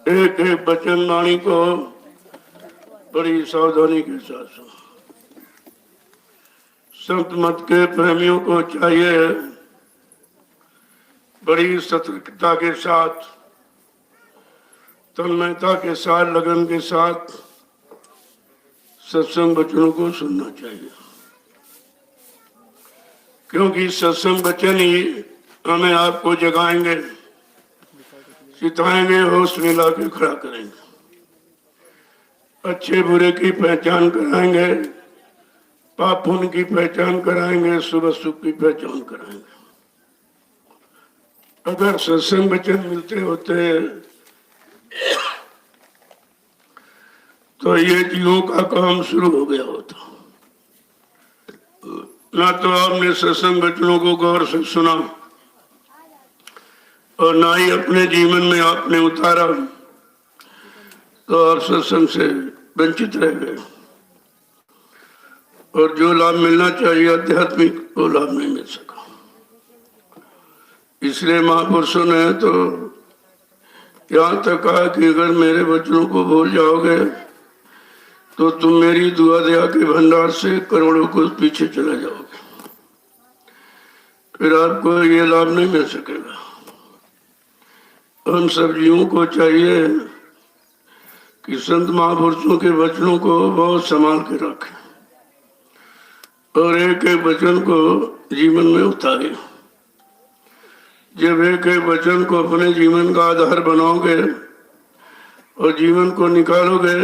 एक एक वचन वाणी को बड़ी सावधानी के साथ सुनो। संत मत के प्रेमियों को चाहिए बड़ी सतर्कता के साथ, तन्मयता के साथ, लगन के साथ सत्संग वचनों को सुनना चाहिए, क्योंकि सत्संग वचन ही हमें आपको जगाएंगे, सिखाएंगे, होश में ला के खड़ा करेंगे, अच्छे बुरे की पहचान कराएंगे, पाप पुण्य की पहचान कराएंगे, शुभ सुख की पहचान कराएंगे। अगर सत्संग वचन मिलते होते तो ये जीवों का काम शुरू हो गया होता। ना तो आपने सत्संग वचनों को गौर से सुना और ना ही अपने जीवन में आपने उतारा, तो आप सत्संग से वंचित रह गए और जो लाभ मिलना चाहिए आध्यात्मिक वो लाभ नहीं मिल सका। इसलिए महापुरुषों ने तो यहाँ तक कहा कि अगर मेरे वचनों को भूल जाओगे तो तुम मेरी दुआ दया के भंडार से करोड़ों को पीछे चले जाओगे, फिर आपको ये लाभ नहीं मिल सकेगा। हम सब जीवों को चाहिए कि संत महापुरुषों के वचनों को बहुत संभाल के रखें और एक एक वचन को जीवन में उतारें। जब एक एक वचन को अपने जीवन का आधार बनाओगे और जीवन को निकालोगे,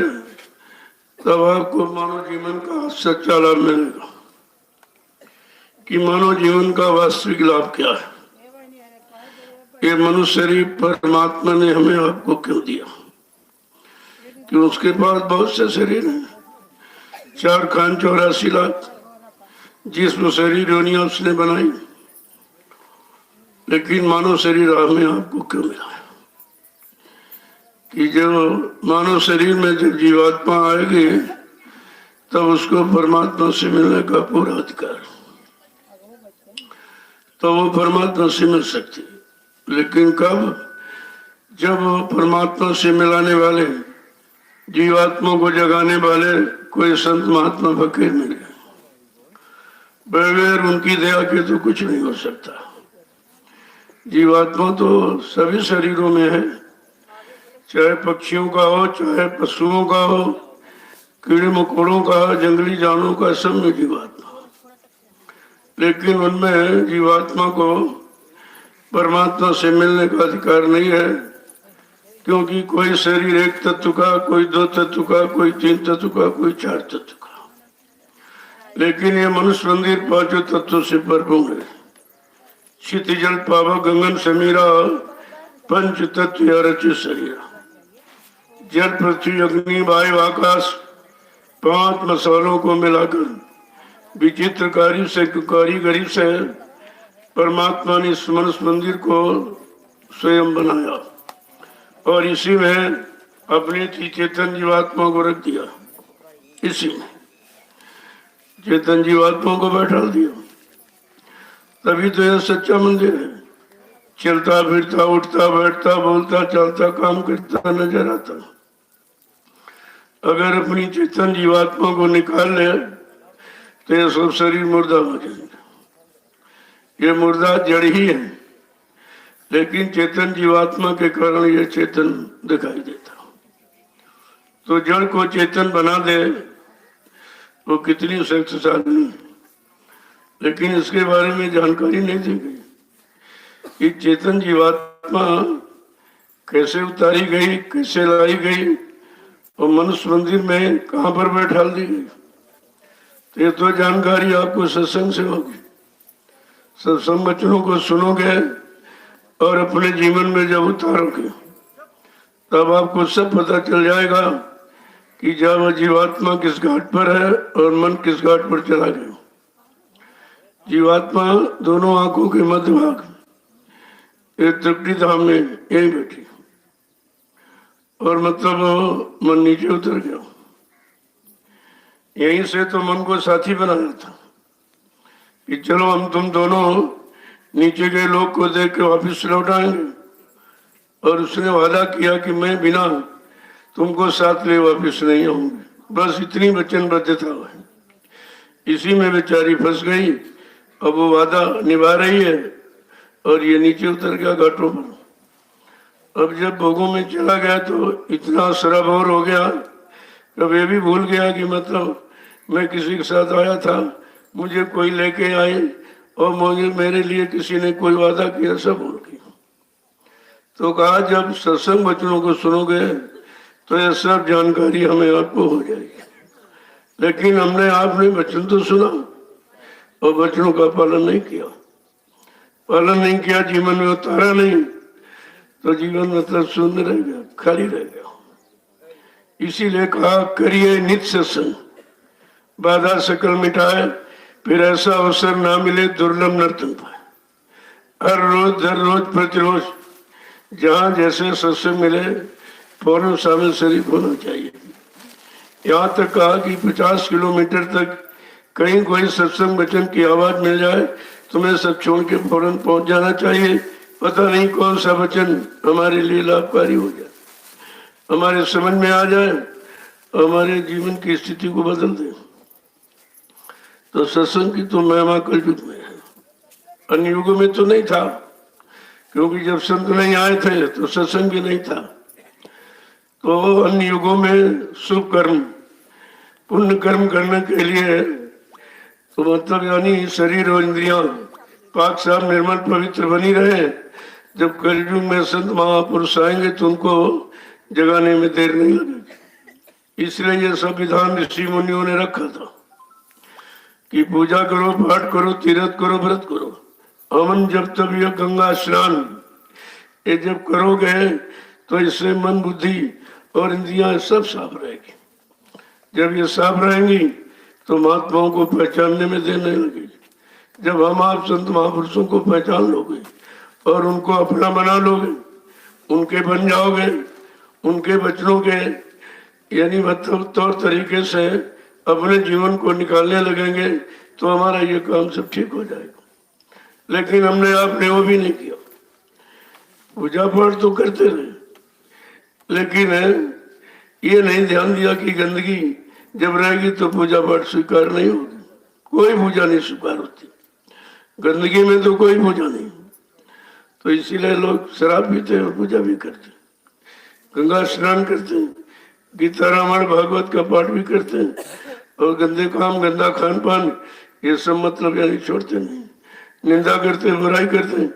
तब आपको मानव जीवन का सच्चा लाभ मिलेगा कि मानव जीवन का वास्तविक लाभ क्या है। ये मनुष्य शरीर परमात्मा ने हमें आपको क्यों दिया? कि उसके पास बहुत से शरीर हैं, 4 खान 84 लाख जिसमें शरीर योनियां उसने बनाई, लेकिन मानव शरीर हमें आपको क्यों मिला है? कि जो मानव शरीर में जब जीवात्मा आएगी तब उसको परमात्मा से मिलने का पूरा अधिकार, तो वो परमात्मा से मिल सकती है। लेकिन कब? जब वो परमात्मा से मिलाने वाले, जीवात्मा को जगाने वाले कोई संत महात्मा फकीर मिले, बगैर उनकी दया के तो कुछ नहीं हो सकता। जीवात्मा तो सभी शरीरों में है, चाहे पक्षियों का हो, चाहे पशुओं का हो, कीड़े मकोड़ों का, जंगली जानवरों का, सब में जीवात्मा। लेकिन उनमें जीवात्मा को परमात्मा से मिलने का अधिकार नहीं है, क्योंकि कोई शरीर 1 तत्व का, कोई 2 तत्व का, कोई 3 तत्व का, कोई 4 तत्व का। लेकिन ये मनुष्य मंदिर 5 तत्वों से भरपूर है। क्षितिजल पावक गगन समीरा, 5 तत्व रचित शरीर। जल पृथ्वी अग्नि वायु आकाश 5 मसालों को मिलाकर विचित्र कारीगरी से परमात्मा ने इस मनुष्य मंदिर को स्वयं बनाया और इसी में अपने चेतन जीवात्मा को रख दिया। इसी में चेतन जीवात्मा को बैठा दिया, तभी तो यह सच्चा मंदिर है। चलता फिरता, उठता बैठता, बोलता चलता, काम करता नजर आता। अगर अपनी चेतन जीवात्मा को निकाल ले तो यह सब शरीर मुर्दा हो जाएंगे। ये मुर्दा जड़ ही है, लेकिन चेतन जीवात्मा के कारण ये चेतन दिखाई देता। तो जड़ को चेतन बना दे वो कितनी शक्तिशाली, लेकिन इसके बारे में जानकारी नहीं दी गई कि चेतन जीवात्मा कैसे उतारी गई, कैसे लाई गई और मनुष्य मंदिर में कहां पर बैठा दी गई। तो ये तो जानकारी आपको सत्संग से होगी। सत्संग वचनों को सुनोगे और अपने जीवन में जब उतारोगे तब आपको सब पता चल जाएगा कि जब जीवात्मा किस घाट पर है और मन किस घाट पर चला गया। जीवात्मा दोनों आंखों के मध्य भाग एक तृप्ति धाम में यहीं बैठी और मतलब मन नीचे उतर गया। यहीं से तो मन को साथी बनाया था कि चलो हम तुम दोनों नीचे के लोग को देख के वापिस लौट आएंगे और उसने वादा किया कि मैं बिना तुमको साथ ले वापिस नहीं आऊंगी। बस इतनी वचनबद्धता है। इसी में बेचारी फंस गई। अब वो वादा निभा रही है और ये नीचे उतर गया घाटों पर। अब जब भोगों में चला गया तो इतना सराबोर हो गया, अब ये भी भूल गया कि मतलब मैं किसी के साथ आया था, मुझे कोई लेके आए और मुझे मेरे लिए किसी ने कोई वादा किया, सब भूल गया। तो कहा जब सत्संग वचनों को सुनोगे तो ये सब जानकारी हमें आपको हो जाएगी। लेकिन हमने आपने वचन तो सुना और वचनों का पालन नहीं किया। पालन नहीं किया, जीवन में उतारा नहीं, तो जीवन मतलब शून्य रह गया, खाली रह गया। इसीलिए कहा करिए नित्य सत्संग, बाधा सकल मिटाए, फिर ऐसा अवसर ना मिले दुर्लभ नर्तन पाए। हर रोज हर रोज प्रतिरोज जहाँ जैसे सत्संग मिले फौरन शामिल शरीफ होना चाहिए। यहाँ तक कहा कि 50 किलोमीटर तक कहीं कोई सत्संग वचन की आवाज मिल जाए तुम्हें सब छोड़ के फौरन पहुंच जाना चाहिए। पता नहीं कौन सा वचन हमारे लिए लाभकारी हो जाए, हमारे समझ में आ जाए, हमारे जीवन की स्थिति को बदल दे। तो सत्संग की तो महिमा कलयुग में है, अन्य युगों में तो नहीं था, क्योंकि जब संत नहीं आए थे तो सत्संग भी नहीं था। तो अन्य युगों में शुभ कर्म पुण्य कर्म करने के लिए तो मतलब यानी शरीर और इंद्रियां पाक साफ निर्मल पवित्र बनी रहे। जब कलयुग में संत महापुरुष आएंगे तो उनको जगाने में देर नहीं लगेगी। इसलिए ये सब विधान ऋषि मुनियों ने रखा था कि पूजा करो, पाठ करो, तीर्थ करो, व्रत करो, हवन जब तब यह गंगा स्नान, ये जब करोगे तो इससे मन बुद्धि और इंद्रियां सब साफ रहेगी। जब ये साफ रहेंगी तो महात्माओं को पहचानने में देर नहीं लगेगी। जब हम आप संत महापुरुषों को पहचान लोगे और उनको अपना बना लोगे, उनके बन जाओगे, उनके वचनों के यानी मतलब तौर तरीके से अपने जीवन को निकालने लगेंगे तो हमारा ये काम सब ठीक हो जाएगा। लेकिन हमने आपने वो भी नहीं किया। पूजा पाठ तो करते रहे, लेकिन ये नहीं ध्यान दिया कि गंदगी जब रहेगी तो पूजा पाठ स्वीकार नहीं होगी। कोई पूजा नहीं स्वीकार होती, गंदगी में तो कोई पूजा नहीं। तो इसीलिए लोग शराब पीते और पूजा भी करते, गंगा स्नान करते, गीता रामायण भागवत का पाठ भी करते हैं, और गंदे काम गंदा खान पान ये सब मतलब यानी छोड़ते नहीं, निंदा करते, बुराई करते,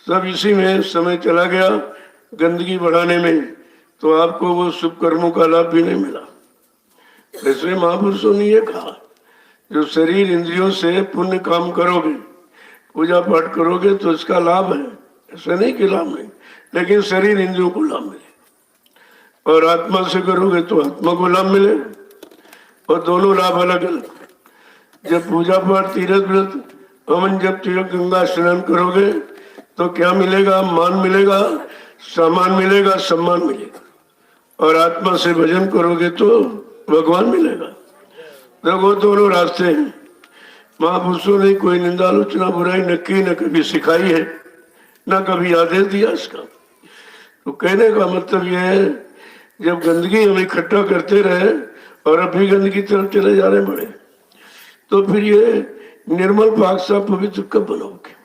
सब इसी में समय चला गया गंदगी बढ़ाने में। तो आपको वो शुभ कर्मों का लाभ भी नहीं मिला। ऐसे महापुरुषों ने ये कहा जो शरीर इंद्रियों से पुण्य काम करोगे, पूजा पाठ करोगे तो इसका लाभ है, ऐसा नहीं कि लाभ नहीं, लेकिन शरीर इंद्रियों को लाभ मिले। और आत्मा से करोगे तो आत्मा को लाभ मिले, और दोनों लाभ अलग अलग। जब पूजा पाठ तीर्थ व्रत हवन जब तीर्थ गंगा स्नान करोगे तो क्या मिलेगा? मान मिलेगा, सम्मान मिलेगा, सम्मान मिलेगा। और आत्मा से भजन करोगे तो भगवान मिलेगा। देखो दोनों रास्ते हैं। महापुरुषों ने कोई निंदा आलोचना बुराई न की, न कभी सिखाई है, न कभी आदेश दिया इसका। तो कहने का मतलब यह है जब गंदगी हम इकट्ठा करते रहे और अभी गंदगी तरफ चले जा रहे बड़े, तो फिर ये निर्मल पाक साफ पवित्र कब बनोगे?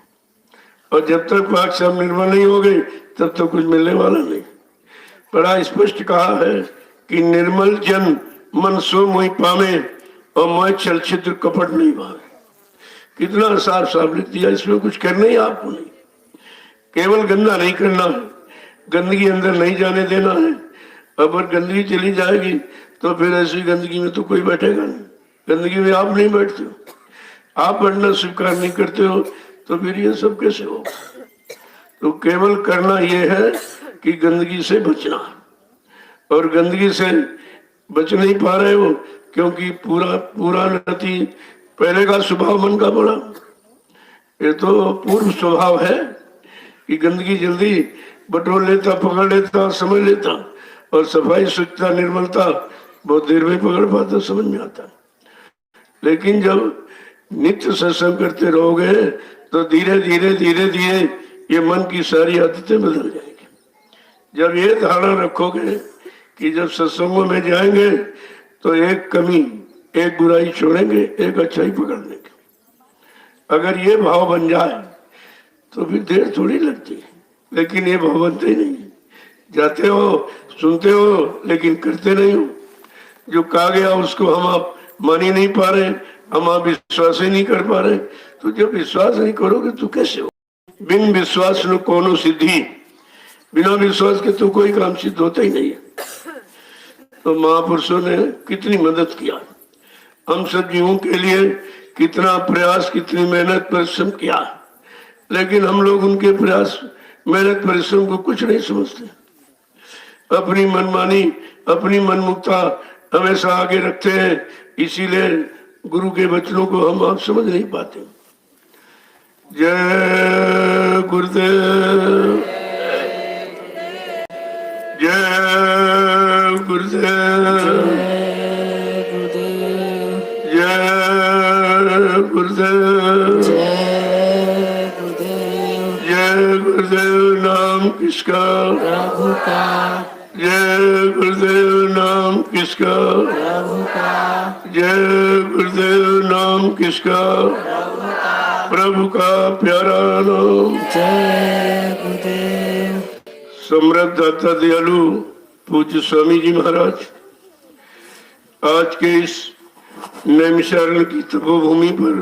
और जब तक पाक साफ निर्मल नहीं हो गई तब तक कुछ मिलने वाला नहीं। बड़ा स्पष्ट कहा है कि निर्मल जन मन सो मोहि पावे और मोह छल छिद्र कपट नहीं भावे। कितना साफ साफ लिख दिया, इसमें कुछ करना ही आपको नहीं, केवल गंदा नहीं करना है, गंदगी अंदर नहीं जाने देना है। अगर गंदगी चली जाएगी तो फिर ऐसी गंदगी में तो कोई बैठेगा नहीं। गंदगी में आप नहीं बैठते हो, आप बैठना स्वीकार नहीं करते हो, तो फिर ये सब कैसे होगा? तो केवल करना यह है कि गंदगी से बचना, और गंदगी से बच नहीं पा रहे हो क्योंकि पूरा नती पहले का स्वभाव मन का बड़ा, ये तो पूर्व स्वभाव है कि गंदगी जल्दी बटोर लेता, पकड़ लेता, समझ लेता, और सफाई स्वच्छता निर्मलता बहुत देर में पकड़ पाता, समझ में आता। लेकिन जब नित्य सत्संग करते रहोगे तो धीरे धीरे धीरे धीरे ये मन की सारी आदतें बदल जाएगी। जब ये धारणा रखोगे कि जब सत्संगों में जाएंगे तो एक कमी, एक बुराई छोड़ेंगे, एक अच्छाई पकड़ लेंगे, अगर ये भाव बन जाए तो फिर देर थोड़ी लगती है। लेकिन ये भाव बनते ही नहीं, जाते हो, सुनते हो, लेकिन करते नहीं हो। जो कहा गया उसको हम आप मान ही नहीं पा रहे, हम आप विश्वास ही नहीं कर पा रहे। तो जब विश्वास नहीं करोगे तो कैसे हो? बिन विश्वास न कोनो सिद्धि, बिना विश्वास के तो कोई काम सिद्ध होता ही नहीं है। तो महापुरुषों ने कितनी मदद किया, हम सब जीवों के लिए कितना प्रयास, कितनी मेहनत परिश्रम किया, लेकिन हम लोग उनके प्रयास, मेहनत, परिश्रम को कुछ नहीं समझते। अपनी मनमानी, अपनी मनमुक्ता हमेशा आगे रखते हैं, इसीलिए गुरु के वचनों को हम आप समझ नहीं पाते। जय गुरुदेव, जय गुरुदेव, जय गुरुदेव, जय गुरुदेव। नाम किसका? प्रभु का। जय गुरुदेव। नाम किसका? प्रभु का। जय गुरुदेव। नाम किसका? प्रभु का। प्रभु का प्यारा नाम। जय गुरुदेव। समृद्ध दाता दयालु पूज्य स्वामी जी महाराज, आज के इस नैमिषारण्य की तपोभूमि पर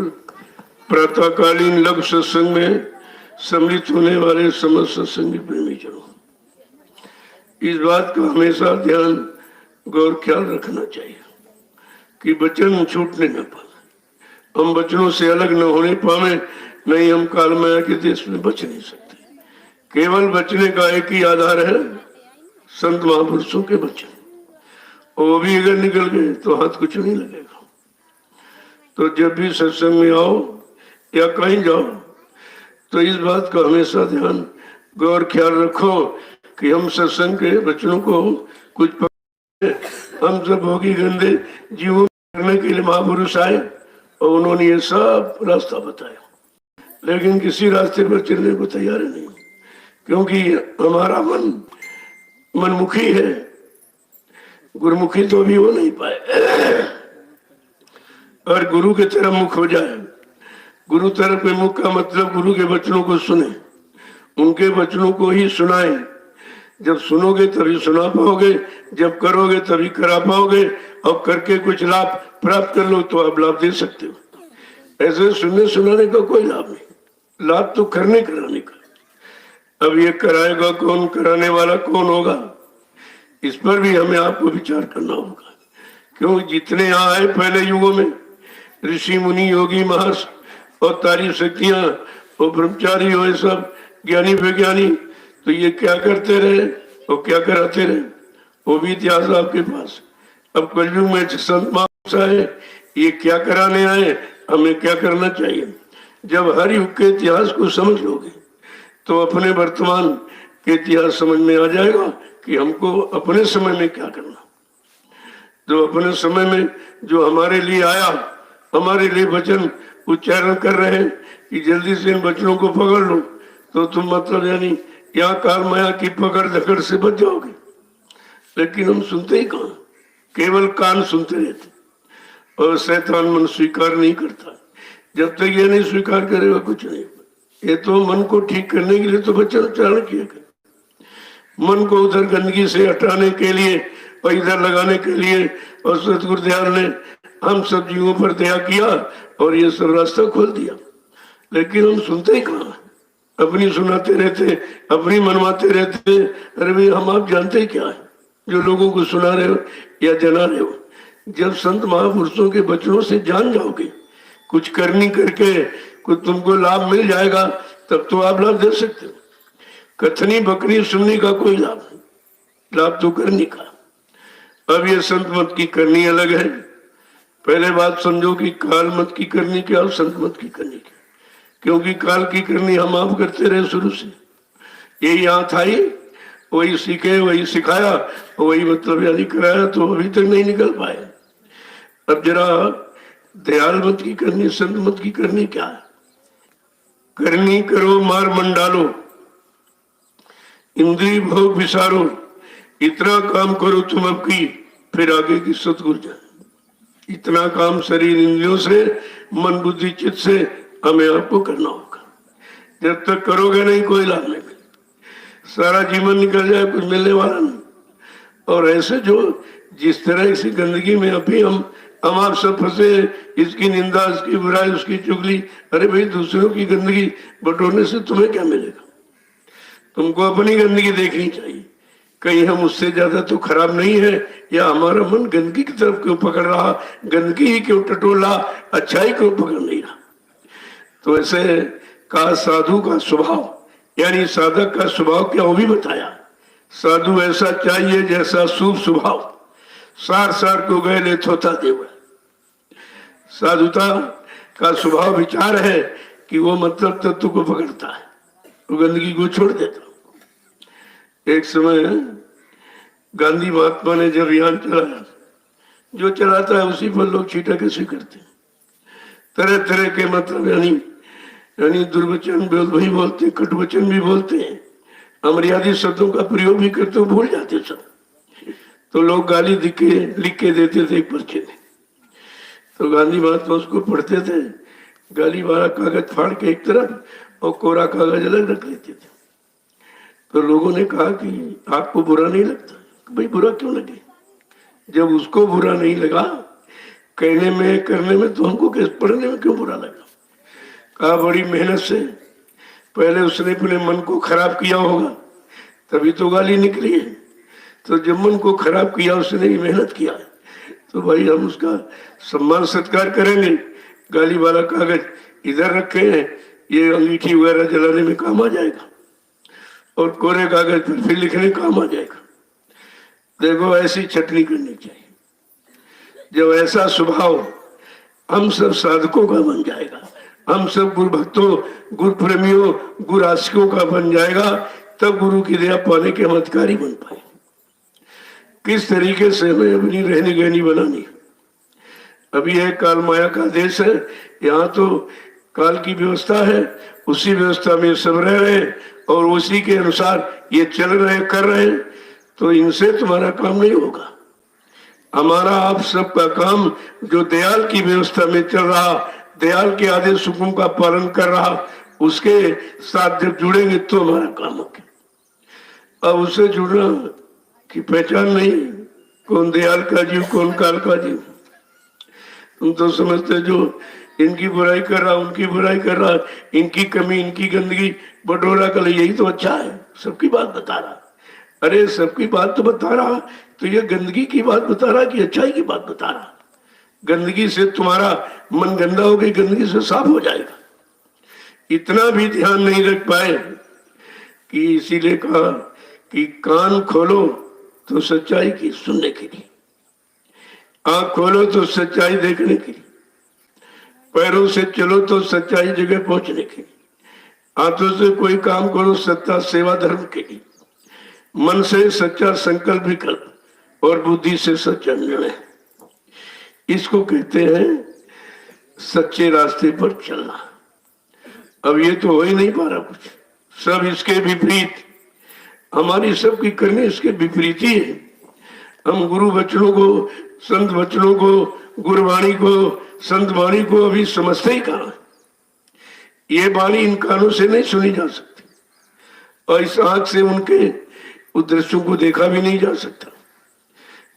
प्रातःकालीन लघु सत्संग में सम्मिलित होने वाले समस्त सत्संगी प्रेमी जनों, इस बात का हमेशा ध्यान, गौर, ख्याल रखना चाहिए कि वचन छूटने न पाए, हम वचनों से अलग न होने पावे, नहीं हम काल माया के देश में बच नहीं सकते। केवल बचने का एक ही आधार है, संत महापुरुषों के वचन, वो भी अगर निकल गए तो हाथ कुछ नहीं लगेगा। तो जब भी सत्संग में आओ या कहीं जाओ तो इस बात का हमेशा ध्यान, गौर, ख्याल रखो कि हम सत्संग के वचनों को कुछ हम सब भोगी गंदे जीवों करने के लिए महापुरुष आए और उन्होंने ये सब रास्ता बताया, लेकिन किसी रास्ते पर चलने को तैयार नहीं, क्योंकि हमारा मन मनमुखी है, गुरुमुखी तो भी हो नहीं पाए। और गुरु के तरफ मुख हो जाए, गुरु तरफ के मुख का मतलब गुरु के वचनों को सुने, उनके वचनों को ही सुनाए। जब सुनोगे तभी सुना पाओगे, जब करोगे तभी करा पाओगे, और करके कुछ लाभ प्राप्त कर लो तो आप लाभ दे सकते हो। ऐसे सुनने सुनाने का कोई लाभ नहीं, लाभ तो करने कराने का। अब ये कराएगा कौन, कराने वाला कौन होगा, इस पर भी हमें आपको विचार करना होगा। क्यों जितने यहाँ आए पहले युगों में, ऋषि मुनि, योगी, महर्षि, अवतारी शक्तियां और ब्रह्मचारी हो, सब ज्ञानी विज्ञानी, तो ये क्या करते रहे और क्या कराते रहे, वो भी इतिहास आपके पास। अब कलयुग में संत महापुरुष आए, ये क्या कराने आए, हमें क्या करना चाहिए। जब हर युग के इतिहास को समझ लोगे तो अपने वर्तमान के इतिहास समझ में आ जाएगा कि हमको अपने समय में क्या करना। जो अपने समय में जो हमारे लिए आया, हमारे लिए वचन उच्चारण कर रहे हैं कि जल्दी से इन वचनों को पकड़ लो, तो तुम मतलब यानी यहाँ काल माया की पकड़ धकड़ से बच जाओगे। लेकिन हम सुनते ही कहाँ, केवल कान सुनते रहते, और शैतान मन स्वीकार नहीं करता। जब तक ये नहीं स्वीकार करेगा कुछ नहीं। ये तो मन को ठीक करने के लिए तो वचन उच्चारण किया गया, मन को उधर गंदगी से हटाने के लिए और इधर लगाने के लिए, और सतगुरुदेव ने हम सब जीवों पर दया किया और ये सब रास्ता खोल दिया। लेकिन हम सुनते ही कहाँ, अपनी सुनाते रहते, अपनी मनवाते रहते। अरे भाई हम आप जानते क्या है जो लोगों को सुना रहे हो या जना रहे हो। जब संत महापुरुषों के वचनों से जान जाओगे, कुछ करनी करके कुछ तुमको लाभ मिल जाएगा, तब तो आप लाभ दे सकते हो। कथनी बकरी सुनने का कोई लाभ नहीं, लाभ तो करनी का। अब ये संत मत की करनी अलग है। पहले बात समझो कि काल मत की करनी क्या और संत मत की करनी क्या, क्योंकि काल की करनी हम आप करते रहे शुरू से। यही यहाँ था ही, वही सीखे, वही सिखाया, वही मतलब यानी कराया, तो अभी तक नहीं निकल पाए। अब जरा दयाल मत की करनी, संत मत की करनी क्या है। करनी करो मार मन डालो, इंद्रिय भोग विसारो, इतना काम करो तुम अब की, फिर आगे की सतगुरु जाए। इतना काम शरीर इंद्रियों से, मन बुद्धि चित्त से हमें आपको करना होगा। जब तक करोगे नहीं कोई लाभ नहीं मिले, सारा जीवन निकल जाए कुछ मिलने वाला नहीं। और ऐसे जो जिस तरह इसी गंदगी में अभी हम आप सब फंसे, इसकी निंदा, इसकी बुराई, उसकी चुगली। अरे भाई, दूसरों की गंदगी बटोरने से तुम्हें क्या मिलेगा? तुमको अपनी गंदगी देखनी चाहिए, कहीं हम उससे ज्यादा तो खराब नहीं है, या हमारा मन गंदगी की तरफ क्यों पकड़ रहा, गंदगी ही क्यों टटोल रहा, अच्छाई क्यों पकड़ नहीं रहा। तो ऐसे का साधु का स्वभाव, यानी साधक का स्वभाव क्या वो भी बताया। साधु ऐसा चाहिए जैसा शुभ स्वभाव, सार सार को गए ले थोता देव। साधुता का स्वभाव विचार है कि वो मतलब तत्व को पकड़ता है, वो गंदगी को छोड़ देता। एक समय गांधी महात्मा ने जब अभियान चलाया, जो चलाता है उसी पर लोग छीटा कैसे करते हैं, तरह तरह के मतलब यानी दुर्वचन भी बोलते, कटुवचन भी बोलते हैं, अमर्यादित शब्दों का प्रयोग भी करते, भूल जाते सब। तो लोग गाली लिख के देते थे एक पर्चे में, तो गांधी महात्मा उसको पढ़ते थे, गाली वाला कागज फाड़ के एक तरफ और कोरा कागज अलग रख लेते थे। तो लोगों ने कहा कि आपको बुरा नहीं लगता? भाई बुरा क्यों लगे, जब उसको बुरा नहीं लगा कहने में करने में, तो हमको कैसे पढ़ने में क्यों बुरा लगा? कहा बड़ी मेहनत से पहले उसने अपने मन को खराब किया होगा, तभी तो गाली निकली है। तो जब मन को खराब किया, उसने भी मेहनत किया, तो भाई हम उसका सम्मान सत्कार करेंगे। गाली वाला कागज इधर रखे हैं, ये अंगीठी वगैरह जलाने में काम आ जाएगा, और कोरे कागज पर फिर लिखने काम आ जाएगा। देखो, ऐसी छटनी करनी चाहिए। जब ऐसा स्वभाव हम सब साधकों का बन जाएगा, हम सब गुरु भक्तों, गुरु प्रेमियों, गुरु आशिकों का बन जाएगा, तब गुरु की दया पाने के हम अधिकारी बन पाए। किस तरीके से हमें अपनी रहनी गहनी बनानी। अभी है काल माया का देश है, यहाँ तो काल की व्यवस्था है, उसी व्यवस्था में सब रह रहे हैं और उसी के अनुसार ये चल रहे कर रहे हैं। तो इनसे तुम्हारा काम नहीं होगा। हमारा आप सबका काम जो दयाल की व्यवस्था में चल रहा, दयाल के आदेश हुक्म का पालन कर रहा, उसके साथ जब जुड़ेंगे तो हमारा काम होगा। अब उससे जुड़ना की पहचान नहीं, कौन दयाल का जीव कौन काल का जीव। तुम तो समझते जो इनकी बुराई कर रहा, उनकी बुराई कर रहा, इनकी कमी, इनकी गंदगी बटोरा कर, यही तो अच्छा है, सबकी बात बता रहा। अरे सबकी बात तो बता रहा, तो ये गंदगी की बात बता रहा कि अच्छाई की बात बता रहा? गंदगी से तुम्हारा मन गंदा हो गई, गंदगी से साफ हो जाएगा। इतना भी ध्यान नहीं रख पाए कि इसीलिए कहा कि कान खोलो तो सच्चाई की सुनने के लिए, आंख खोलो तो सच्चाई देखने के लिए, पैरों से चलो तो सच्चाई जगह पहुंचने के लिए, हाथों से कोई काम करो सत्ता सेवा धर्म के लिए, मन से सच्चा संकल्प विकल्प और बुद्धि से सच्चा निर्णय। इसको कहते हैं सच्चे रास्ते पर चलना। अब ये तो हो ही नहीं पा रहा कुछ, सब इसके विपरीत, हमारी सबकी करनी इसके विपरीत ही है। हम गुरु वचनों को, संत वचनों को, गुरुवाणी को, संत वाणी को अभी समझते ही कहाँ। ये वाणी इन कानों से नहीं सुनी जा सकती, और इस आंख से उनके उद्देश्यों को देखा भी नहीं जा सकता।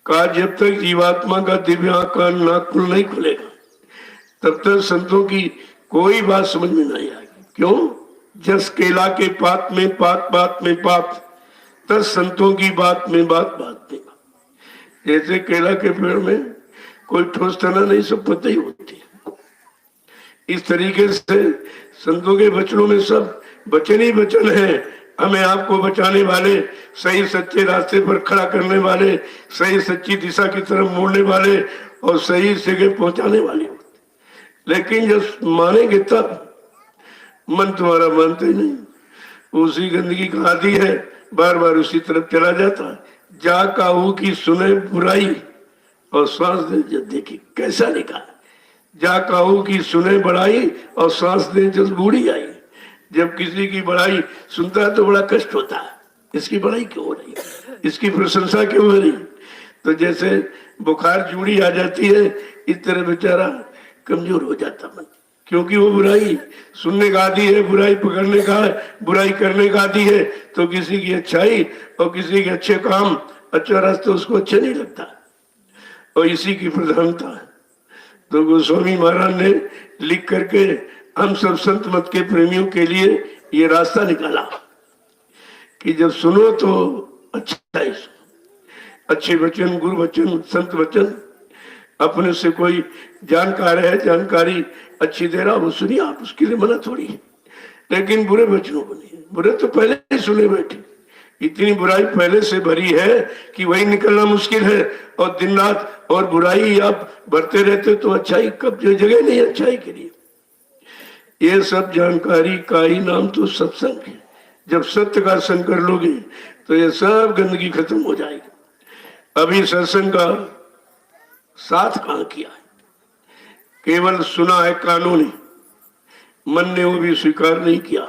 कहा जब तक जीवात्मा का दिव्य आंख कान नाक खुल नहीं खुलेगा, तब तक संतों की कोई बात समझ में नहीं आएगी। क्यों? जस केला के पात में पात, बात में पात, तस संतों की बात में बात, बात में। जैसे केला के पेड़ में कोई ठोस तना नहीं, सब पत्ते ही होती है, इस तरीके से संतों के वचनों में सब वचन ही वचन है। हमें आपको बचाने वाले, सही सच्चे रास्ते पर खड़ा करने वाले, सही सच्ची दिशा की तरफ मोड़ने वाले और सही जगह पहुंचाने वाले होते। लेकिन जब मानेंगे तब, मन तुम्हारा मानते ही नहीं, उसी गंदगी का आदि है, बार बार उसी तरफ चला जाता है। जा काहू की सुने बुराई और सांस दे जब देखी, कैसा लिखा, जा काहू की सुने बड़ाई और सांस दे जब बूढ़ी आई। जब किसी की बड़ाई सुनता है तो बड़ा कष्ट होता है, इसकी बड़ाई क्यों हो रही है, इसकी प्रशंसा क्यों हो रही। तो जैसे बुखार जूड़ी आ जाती है, इस तरह बेचारा कमजोर हो जाता मन, क्योंकि वो बुराई सुनने का आदी है, बुराई पकड़ने का, बुराई करने का आदी है। तो किसी की अच्छाई और किसी के अच्छे काम, अच्छा रास्ता उसको अच्छा नहीं लगता, और इसी की प्रधानता है। तो गोस्वामी महाराज ने लिख करके हम सब संत मत के प्रेमियों के लिए ये रास्ता निकाला कि जब सुनो तो अच्छा ही सुनो, अच्छे वचन, गुरु वचन, संत वचन, अपने से कोई जानकार है, जानकारी अच्छी दे रहा, वो सुनिए आप, उसके लिए मना थोड़ी है। लेकिन बुरे वचनों को नहीं, बुरे तो पहले ही सुने बैठे, इतनी बुराई पहले से भरी है कि वही निकलना मुश्किल है। और दिन रात और बुराई आप बढ़ते रहते तो अच्छाई कब जगह नहीं अच्छाई के लिए। ये सब जानकारी का ही नाम तो सत्संग है। जब सत्य का संग कर लोगे तो ये सब गंदगी खत्म हो जाएगी। अभी सत्संग का साथ कहाँ किया है, केवल सुना है कानूनी, मन ने वो भी स्वीकार नहीं किया।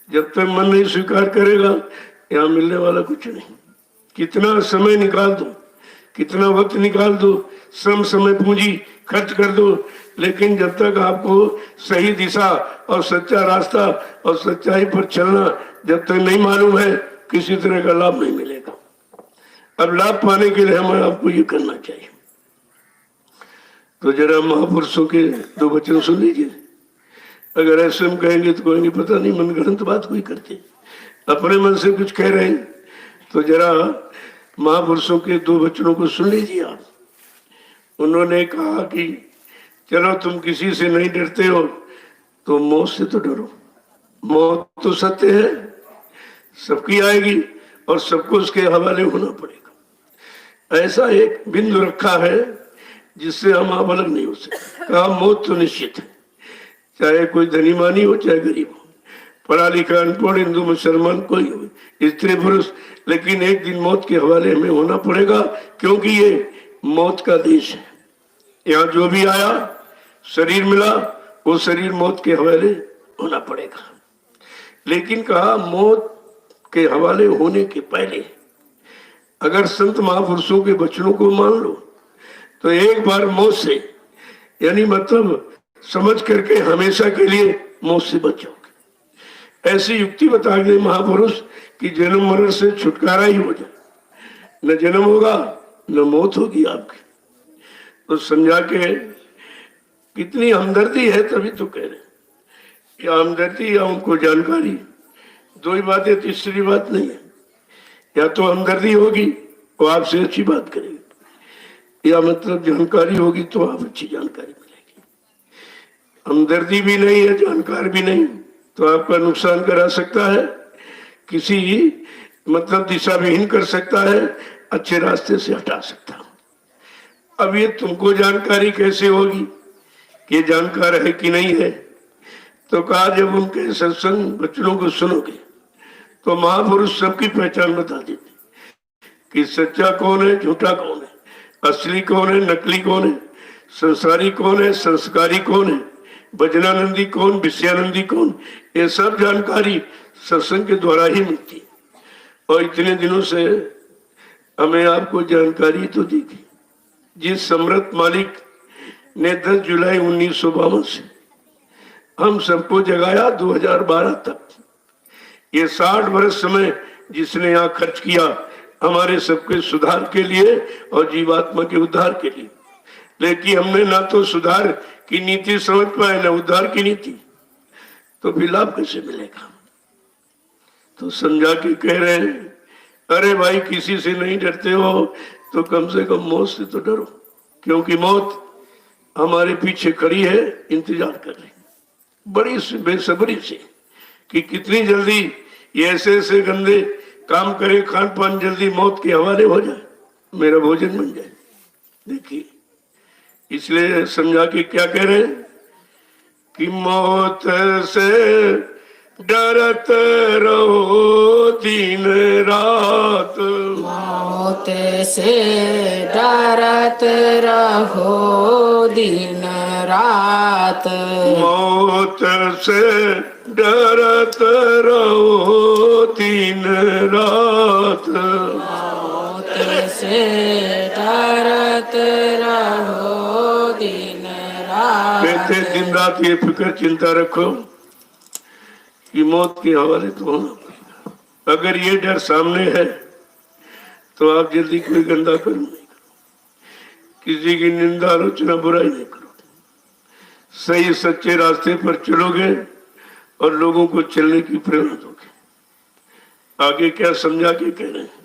जब तक मन नहीं स्वीकार करेगा यहाँ मिलने वाला कुछ नहीं। कितना समय निकाल दो, कितना वक्त निकाल दो, श्रम समय पूंजी खर्च कर दो, लेकिन जब तक आपको सही दिशा और सच्चा रास्ता और सच्चाई पर चलना जब तक नहीं मालूम है, किसी तरह का लाभ नहीं मिलेगा। अब लाभ पाने के लिए हमें आपको ये करना चाहिए। तो जरा महापुरुषों के दो वचन सुन लीजिए। अगर ऐसे हम कहेंगे तो कहेंगे पता नहीं मनगढ़ंत बात कोई करते, अपने मन से कुछ कह रहे हैं। तो जरा महापुरुषों के दो वचनों को सुन लीजिए आप। उन्होंने कहा कि चलो तुम किसी से नहीं डरते हो तो मौत से तो डरो। मौत तो सत्य है, सबकी आएगी और सबको उसके हवाले होना पड़ेगा। ऐसा एक बिंदु रखा है जिससे हम आप अलग नहीं हो सकते। कहा मौत तो निश्चित है, चाहे कोई धनी मानी हो चाहे गरीब हो, पढ़ा लिखा अनपढ़, हिंदू मुसलमान कोई हो, स्त्री पुरुष, लेकिन एक दिन मौत के हवाले हमें होना पड़ेगा, क्योंकि ये मौत का देश है। यहाँ जो भी आया, शरीर मिला, वो शरीर मौत के हवाले होना पड़ेगा। लेकिन कहा मौत के हवाले होने के पहले अगर संत महापुरुषों के वचनों को मान लो तो एक बार मौत से, यानी मतलब समझ करके हमेशा के लिए मौत से बचोगे। ऐसी युक्ति बता गए महापुरुष कि जन्म मरण से छुटकारा ही हो जाए, न जन्म होगा न मौत होगी आपकी। तो समझा के कितनी हमदर्दी है, तभी तो कह रहे या हमदर्दी या उनको जानकारी, दो ही बातें, तीसरी बात नहीं है। या तो हमदर्दी होगी वो आपसे अच्छी बात करेगी, या मतलब जानकारी होगी तो आप अच्छी जानकारी मिलेगी। हमदर्दी भी नहीं है, जानकार भी नहीं, तो आपका नुकसान करा सकता है, किसी मतलब दिशा विहीन कर सकता है, अच्छे रास्ते से हटा सकता है। अब ये तुमको जानकारी कैसे होगी कि ये जानकार है कि नहीं है? तो कहा जब उनके सत्संग वचनों को सुनोगे तो महापुरुष सबकी पहचान बता देते कि सच्चा कौन है, झूठा कौन है, असली कौन है, नकली कौन है, संसारी कौन है, संस्कारी कौन है, भजनानंदी कौन, विषयानंदी कौन। ये सब जानकारी सत्संग के द्वारा ही मिलती है। और इतने दिनों से हमें आपको जानकारी तो दी थी। जिस सम्राट मालिक ने 10 जुलाई 1952 से हम सबको जगाया 2012 तक, ये 60 वर्ष समय जिसने यहाँ खर्च किया हमारे सबके सुधार के लिए और जीवात्मा के उद्धार के लिए, लेकिन हमने ना तो सुधार की नीति समझ पाए ना उद्धार की नीति, तो फिर लाभ कैसे मिलेगा? तो समझा के कह रहे हैं अरे भाई किसी से नहीं डरते हो तो कम से कम मौत से तो डरो, क्योंकि मौत हमारे पीछे खड़ी है, इंतजार कर रही बड़ी बेसब्री से कि कितनी जल्दी ये ऐसे ऐसे गंदे काम करे, खान पान जल्दी मौत के हवाले हो जाए, मेरा भोजन बन जाए। देखिए इसलिए समझा के क्या कह रहे हैं कि मौत से डरत रहो दिन रात, मौत से डरत रहो दिन रात, मौत से डरत रहो दिन रात। मौत से डरत रहो दिन रात। कहते दिन रात ये फिक्र चिंता रखो कि मौत के हवाले तो होना पड़ेगा। अगर ये डर सामने है तो आप जल्दी कोई गंदा कर्म नहीं करो, किसी की निंदा आलोचना बुराई नहीं करो, सही सच्चे रास्ते पर चलोगे और लोगों को चलने की प्रेरणा दोगे। आगे क्या समझा के कह रहे हैं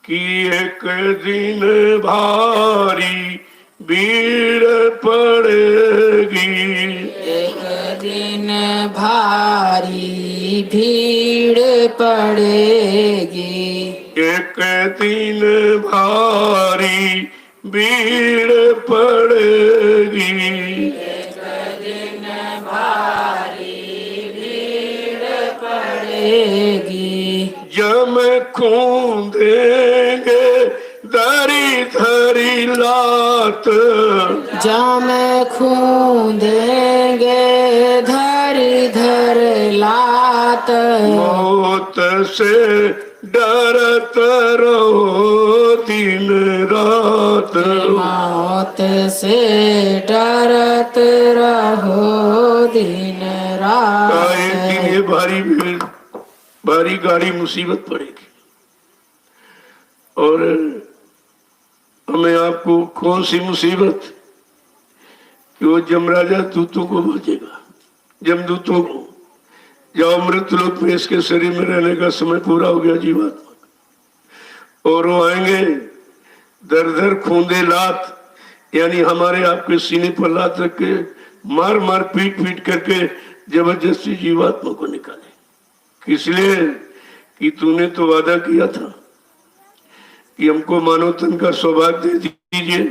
कि एक दिन भारी भीड़ पड़ेगी, एक दिन भारी भीड़ पड़ेगी, एक दिन भारी भीड़ पड़ेगी, एक दिन भारी भीड़ पड़ेगी। जम खून देंगे धरी धरी लात, जम खून देंगे धर धर लात। मौत से डरत रहो दिन रात, मौत से डरत रहो दिन रात। एक दिन ये भारी भीड़ भारी गाड़ी मुसीबत पड़ेगी और हमें आपको कौन सी मुसीबत कि वो जमराजा दूतों को भेजेगा, जमदूतों को, जाओ मृत लोक में इसके शरीर में रहने का समय पूरा हो गया जीवात्मा का। और वो आएंगे दर दर खूंदे लात, यानी हमारे आपके सीने पर लात रख के मार मार पीट पीट करके जबरदस्ती जीवात्मा को निकाले। किस लिए कि तूने तो वादा किया था कि हमको मानव तन का सौभाग्य दे दीजिए,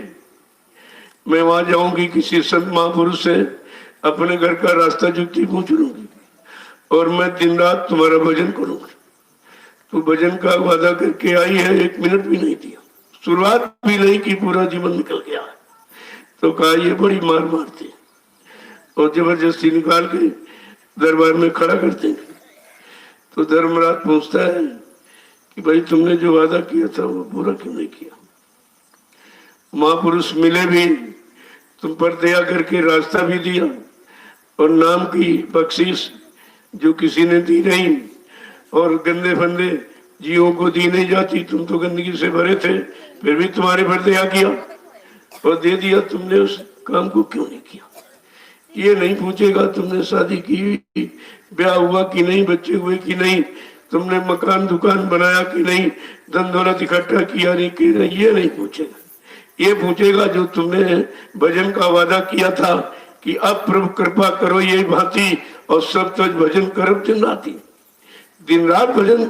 मैं वहां जाऊंगी किसी संत महापुरुष से अपने घर का रास्ता जुगती पूछ लूंगी और मैं दिन रात तुम्हारा भजन करूंगी। तू भजन का वादा करके आई है, 1 मिनट भी नहीं दिया, शुरुआत भी नहीं की, पूरा जीवन निकल गया। तो कहा ये बड़ी मार मारते और जबरदस्ती निकाल के दरबार में खड़ा कर देंगे। तो धर्मराज पूछता है कि भाई तुमने जो वादा किया था वो पूरा क्यों नहीं किया। महापुरुष मिले भी, तुम पर दया करके रास्ता भी दिया और नाम की बख्शीश जो किसी ने दी नहीं, और गंदे फंदे जीवों को दी नहीं जाती, तुम तो गंदगी से भरे थे, फिर भी तुम्हारे पर दया किया और दे दिया। तुमने उस काम को क्यों नहीं किया। ये नहीं पूछेगा तुमने शादी की, ब्याह हुआ कि नहीं, बच्चे हुए कि नहीं, तुमने मकान दुकान बनाया कि नहीं, धन दौलत इकट्ठा किया नहीं कि नहीं, ये नहीं पूछेगा। ये पूछेगा जो तुमने भजन का वादा किया था कि अब प्रभु कृपा करो यही भांति और सब तुझ भजन करब दिन राती। दिन रात भजन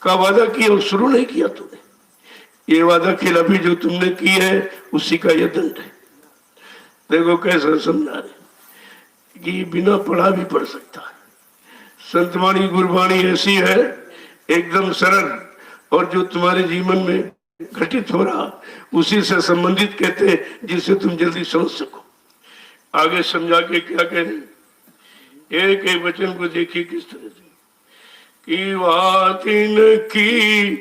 का वादा किया और शुरू नहीं किया तुमने। ये वादा खिलाफी जो तुमने की है उसी का यह दंड है। देखो कैसा समझा रहे कि बिना पढ़ा भी पढ़ सकता है। संतवाणी गुरबाणी ऐसी है एकदम सरल, और जो तुम्हारे जीवन में घटित हो रहा उसी से संबंधित कहते हैं जिससे तुम जल्दी समझ सको। आगे समझा के क्या कह रहे, एक एक वचन को देखिए किस तरह से कि वातिन की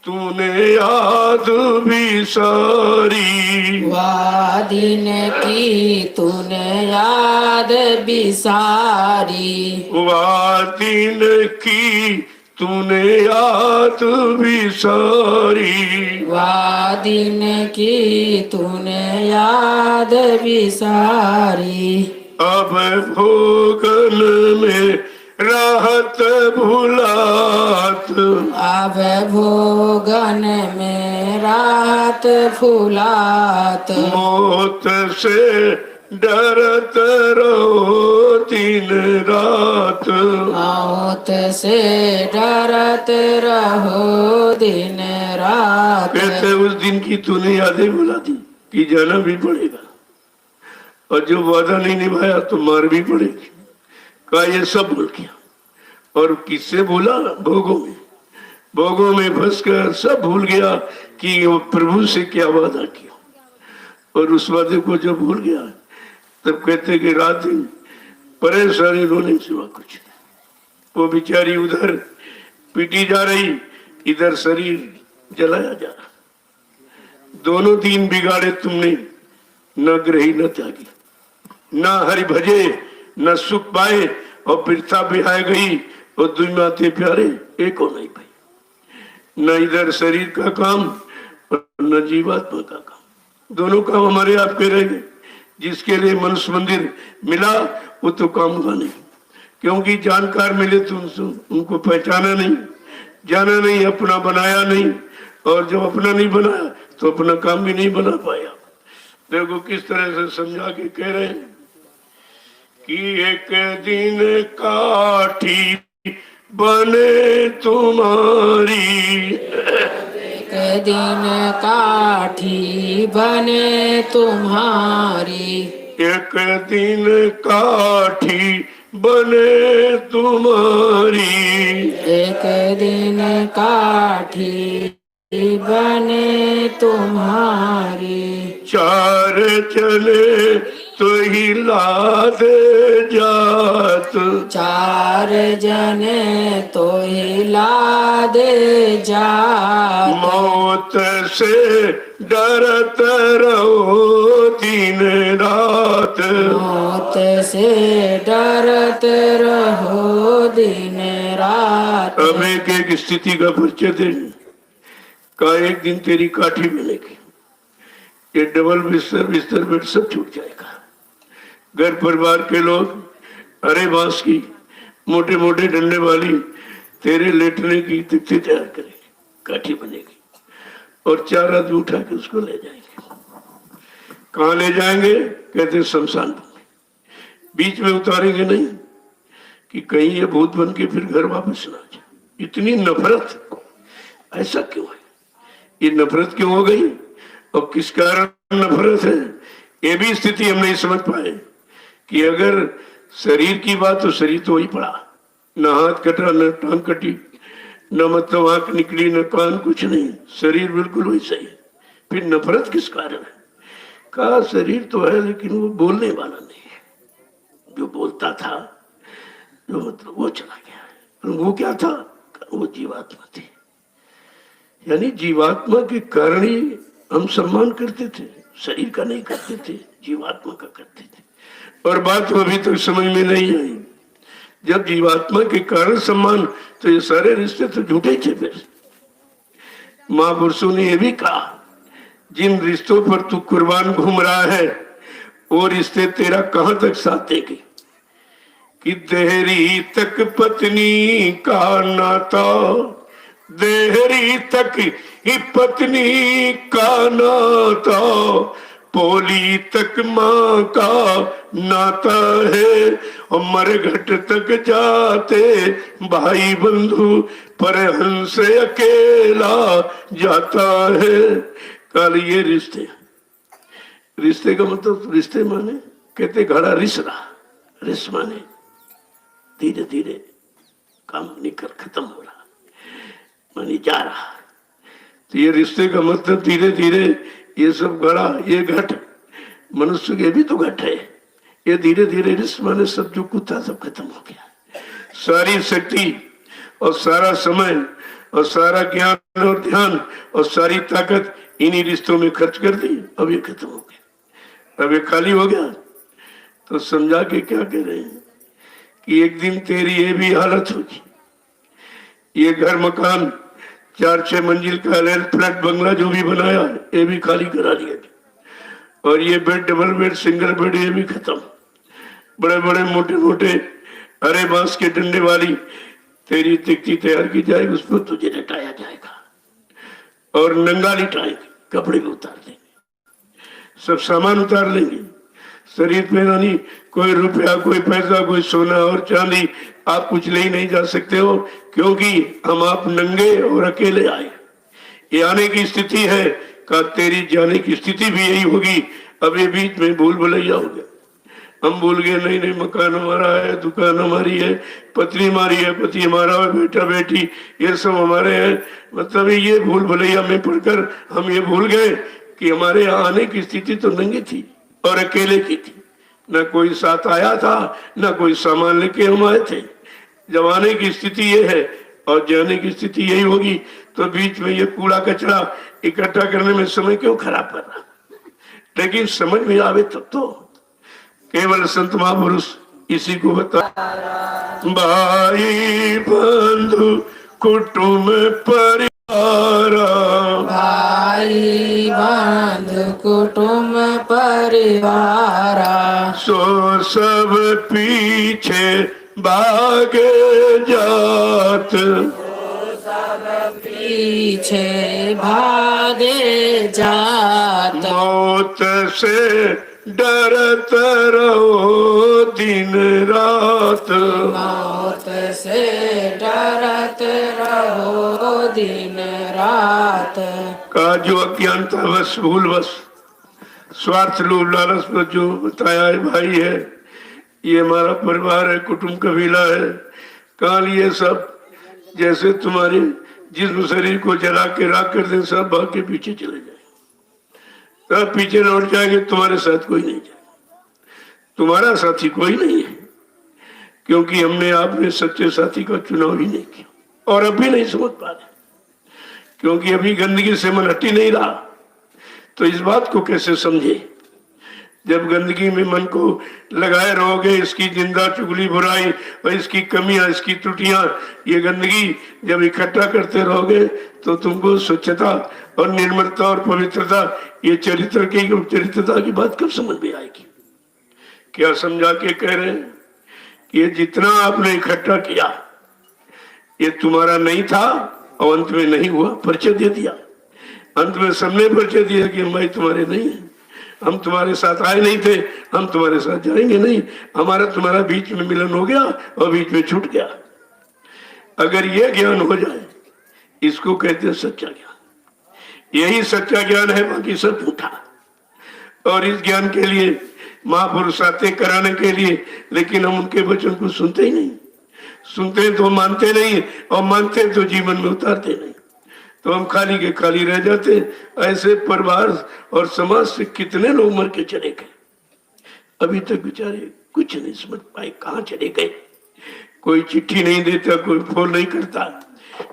तूने याद भी सारी, वादिन की तूने याद भी सारी, वातिन की तूने याद भी सारी, वादिन की तूने याद भी सारी। अब भोगन में राहत भुलात, अब भोगन में रात फुलात, मौत से डरत रहो दिन रात, मौत से डरत रहो दिन रात। कहते उस दिन की तूने यादें बुला दी कि जाना भी पड़ेगा, और जो वादा नहीं निभाया तो मार भी पड़ेगी। कहा ये सब भूल गया, और किससे भूला, भोगों में फंस कर सब भूल गया कि वो प्रभु से क्या वादा किया, और उस वादे को जब भूल गया तब कहते कि रात दिन परेशानी रोने सिवा कुछ नहीं। वो बेचारी उधर पीटी जा रही, इधर शरीर जलाया जा रहा। दोनों दीन बिगाड़े तुमने, न ग्रही न त्यागी, न हरि भजे न सुख पाए, और बिरथा बिहाय गई और दुई माते प्यारे एक हो नहीं भाई। न इधर शरीर का काम और न जीवात्मा का काम, दोनों काम हमारे आपके रह गए। जिसके लिए मनुष्य मंदिर मिला वो तो काम का नहीं, क्योंकि जानकार मिले तो उनको पहचाना नहीं, जाना नहीं, अपना बनाया नहीं, और जब अपना नहीं बनाया तो अपना काम भी नहीं बना पाया। देखो किस तरह से समझा के कह रहे हैं कि एक दिन काठी बने तुम्हारी, एक दिन काठी बने तुम्हारी, एक दिन काठी बने तुम्हारी, एक दिन काठी बने तुम्हारी, चार चले तो हिला दे जात, चार जने तो हिला दे जात, मौत से डरत रहो दिन रात, मौत से डरत रहो दिन रात। अब एक एक स्थिति का परिचय दे का एक दिन तेरी काठी मिलेगी, ये डबल बिस्तर बिस्तर बेड सब छूट जाएगा। घर परिवार के लोग अरे बांस की मोटे मोटे डंडे वाली तेरे लेटने की तिथि तैयार करेंगे, काठी बनेगी, और 4 आदमी उठा के उसको ले जाएंगे। कहाँ ले जाएंगे? कहते शमशान भूमि। बीच में उतारेंगे नहीं कि कहीं ये भूत बन के फिर घर वापस ना जाए। इतनी नफरत, ऐसा क्यों है? ये नफरत क्यों हो गई और किस कारण नफरत है, ये भी स्थिति हम नहीं समझ पाए। कि अगर शरीर की बात तो शरीर तो वही पड़ा, न हाथ कटा न टांग कटी, न मतलब आंख निकली न कान, कुछ नहीं, शरीर बिल्कुल वैसा ही है। फिर नफरत किस कारण है? कहा शरीर तो है लेकिन वो बोलने वाला नहीं है, जो बोलता था जो मतलब वो चला गया। वो क्या था? वो जीवात्मा थी। यानी जीवात्मा के कारण ही हम सम्मान करते थे, शरीर का नहीं करते थे, जीवात्मा का करते थे। और बात तो अभी तक समझ में नहीं आई। जब जीवात्मा के कारण सम्मान, तो ये सारे रिश्ते तो झूठे थे। फिर महापुरुषों ने यह भी कहा, जिन रिश्तों पर तू कुर्बान घूम रहा है वो रिश्ते तेरा कहां तक साथ देंगे। कि देहरी तक पत्नी का नाता, देहरी तक ही पत्नी का नाता, पोली तक माँ का नाता है, और मरघट तक जाते भाई बंधु, पर हंस अकेला जाता है। कल ये रिश्ते, रिश्ते का मतलब रिश्ते माने कहते घड़ा रिस रहा, रिस माने धीरे धीरे काम निकल खत्म हो रहा, मानी जा रहा। तो ये रिश्ते का मतलब धीरे धीरे ये सब घड़ा, ये घट, मनुष्य के भी तो घट है, ये धीरे धीरे रिश्ते माने सब जो कुछ था सब खत्म हो गया। सारी शक्ति और सारा समय और सारा ज्ञान और ध्यान और सारी ताकत इन्हीं रिश्तों में खर्च कर दी, अब ये खत्म हो गया, अब ये खाली हो गया। तो समझा के क्या कह रहे हैं कि एक दिन तेरी ये भी हालत होगी। ये घर मकान 4-6 मंजिल का फ्लैट बंगला जो भी बनाया ये भी खाली करा दिया, और ये bed, double bed, single bed, ये भी खत्म। बड़े बड़े मोटे मोटे हरे बांस के डंडे वाली तेरी तिकती तैयार की जाएगी, उस पर तुझे लटाया जाएगा और नंगा लिटाएंगे, कपड़े भी उतार देंगे, सब सामान उतार लेंगे, शरीर पे नहीं कोई रुपया, कोई पैसा, कोई सोना और चांदी आप कुछ ले ही नहीं जा सकते हो, क्योंकि हम आप नंगे और अकेले आए। ये आने की स्थिति है का तेरी जाने की स्थिति भी यही होगी। अब ये बीच में भूल भुलैया हो गया, हम भूल गए नहीं नहीं मकान हमारा है, दुकान हमारी है, पत्नी हमारी है, पति हमारा है, बेटा बेटी ये सब हमारे हैं। मतलब ये भूल भुलैया में पढ़कर हम ये भूल गए कि हमारे यहाँ आने की स्थिति तो नंगी थी और अकेले की थी, न कोई साथ आया था, न कोई सामान लेके हम आए थे। जब आने की स्थिति ये है और जाने की स्थिति यही होगी तो बीच में ये कूड़ा कचरा इकट्ठा करने में समय क्यों खराब कर रहा। लेकिन समझ में आवे तब तो। केवल संत महापुरुष इसी को बता, भाई बंधु कुटुंब परिवार, भाई बंधु कुटुंब परिवार, सो सब पीछे भागे जात, पीछे भागे जात, मौत से डरत रहो दिन रात, मौत से डरत रहो दिन रात। का जो अज्ञानता बस भूल बस स्वार्थ लोभ लालच पर जो बताया है भाई है, ये हमारा परिवार है, कुटुंब कबीला है, काल ये सब जैसे तुम्हारे जिस्म शरीर को जला के राख कर दे, सब भाग के पीछे चले जाए, सब पीछे लौट जाएंगे, तुम्हारे साथ कोई नहीं जाए, तुम्हारा साथी कोई नहीं है, क्योंकि हमने आपने सच्चे साथी का चुनाव ही नहीं किया और अब भी नहीं समझ पा रहे, क्योंकि अभी गंदगी से मन हट ही नहीं रहा। तो इस बात को कैसे समझे, जब गंदगी में मन को लगाए रहोगे, इसकी निंदा चुगली बुराई और इसकी कमियां इसकी त्रुटियां, ये गंदगी जब इकट्ठा करते रहोगे तो तुमको स्वच्छता और निर्मलता और पवित्रता, ये चरित्रता की बात कब समझ में आएगी। क्या समझा के कह रहे हैं कि ये जितना आपने इकट्ठा किया ये तुम्हारा नहीं था और अंत में नहीं हुआ, परिचय दे दिया, अंत में सबने परिचय दिया कि भाई तुम्हारे नहीं है, हम तुम्हारे साथ आए नहीं थे, हम तुम्हारे साथ जाएंगे नहीं, हमारा तुम्हारा बीच में मिलन हो गया और बीच में छूट गया। अगर ये ज्ञान हो जाए, इसको कहते हैं सच्चा ज्ञान। यही सच्चा ज्ञान है, बाकी सब झूठा। और इस ज्ञान के लिए महापुरुष आते कराने के लिए, लेकिन हम उनके वचन को सुनते ही नहीं, सुनते तो मानते नहीं और मानते तो जीवन में उतारते नहीं, तो हम खाली के खाली रह जाते। ऐसे परिवार और समाज से कितने लोग मर के चले गए, अभी तक बेचारे कुछ नहीं समझ पाए कहाँ चले गए। कोई चिट्ठी नहीं देता, कोई फोन नहीं करता।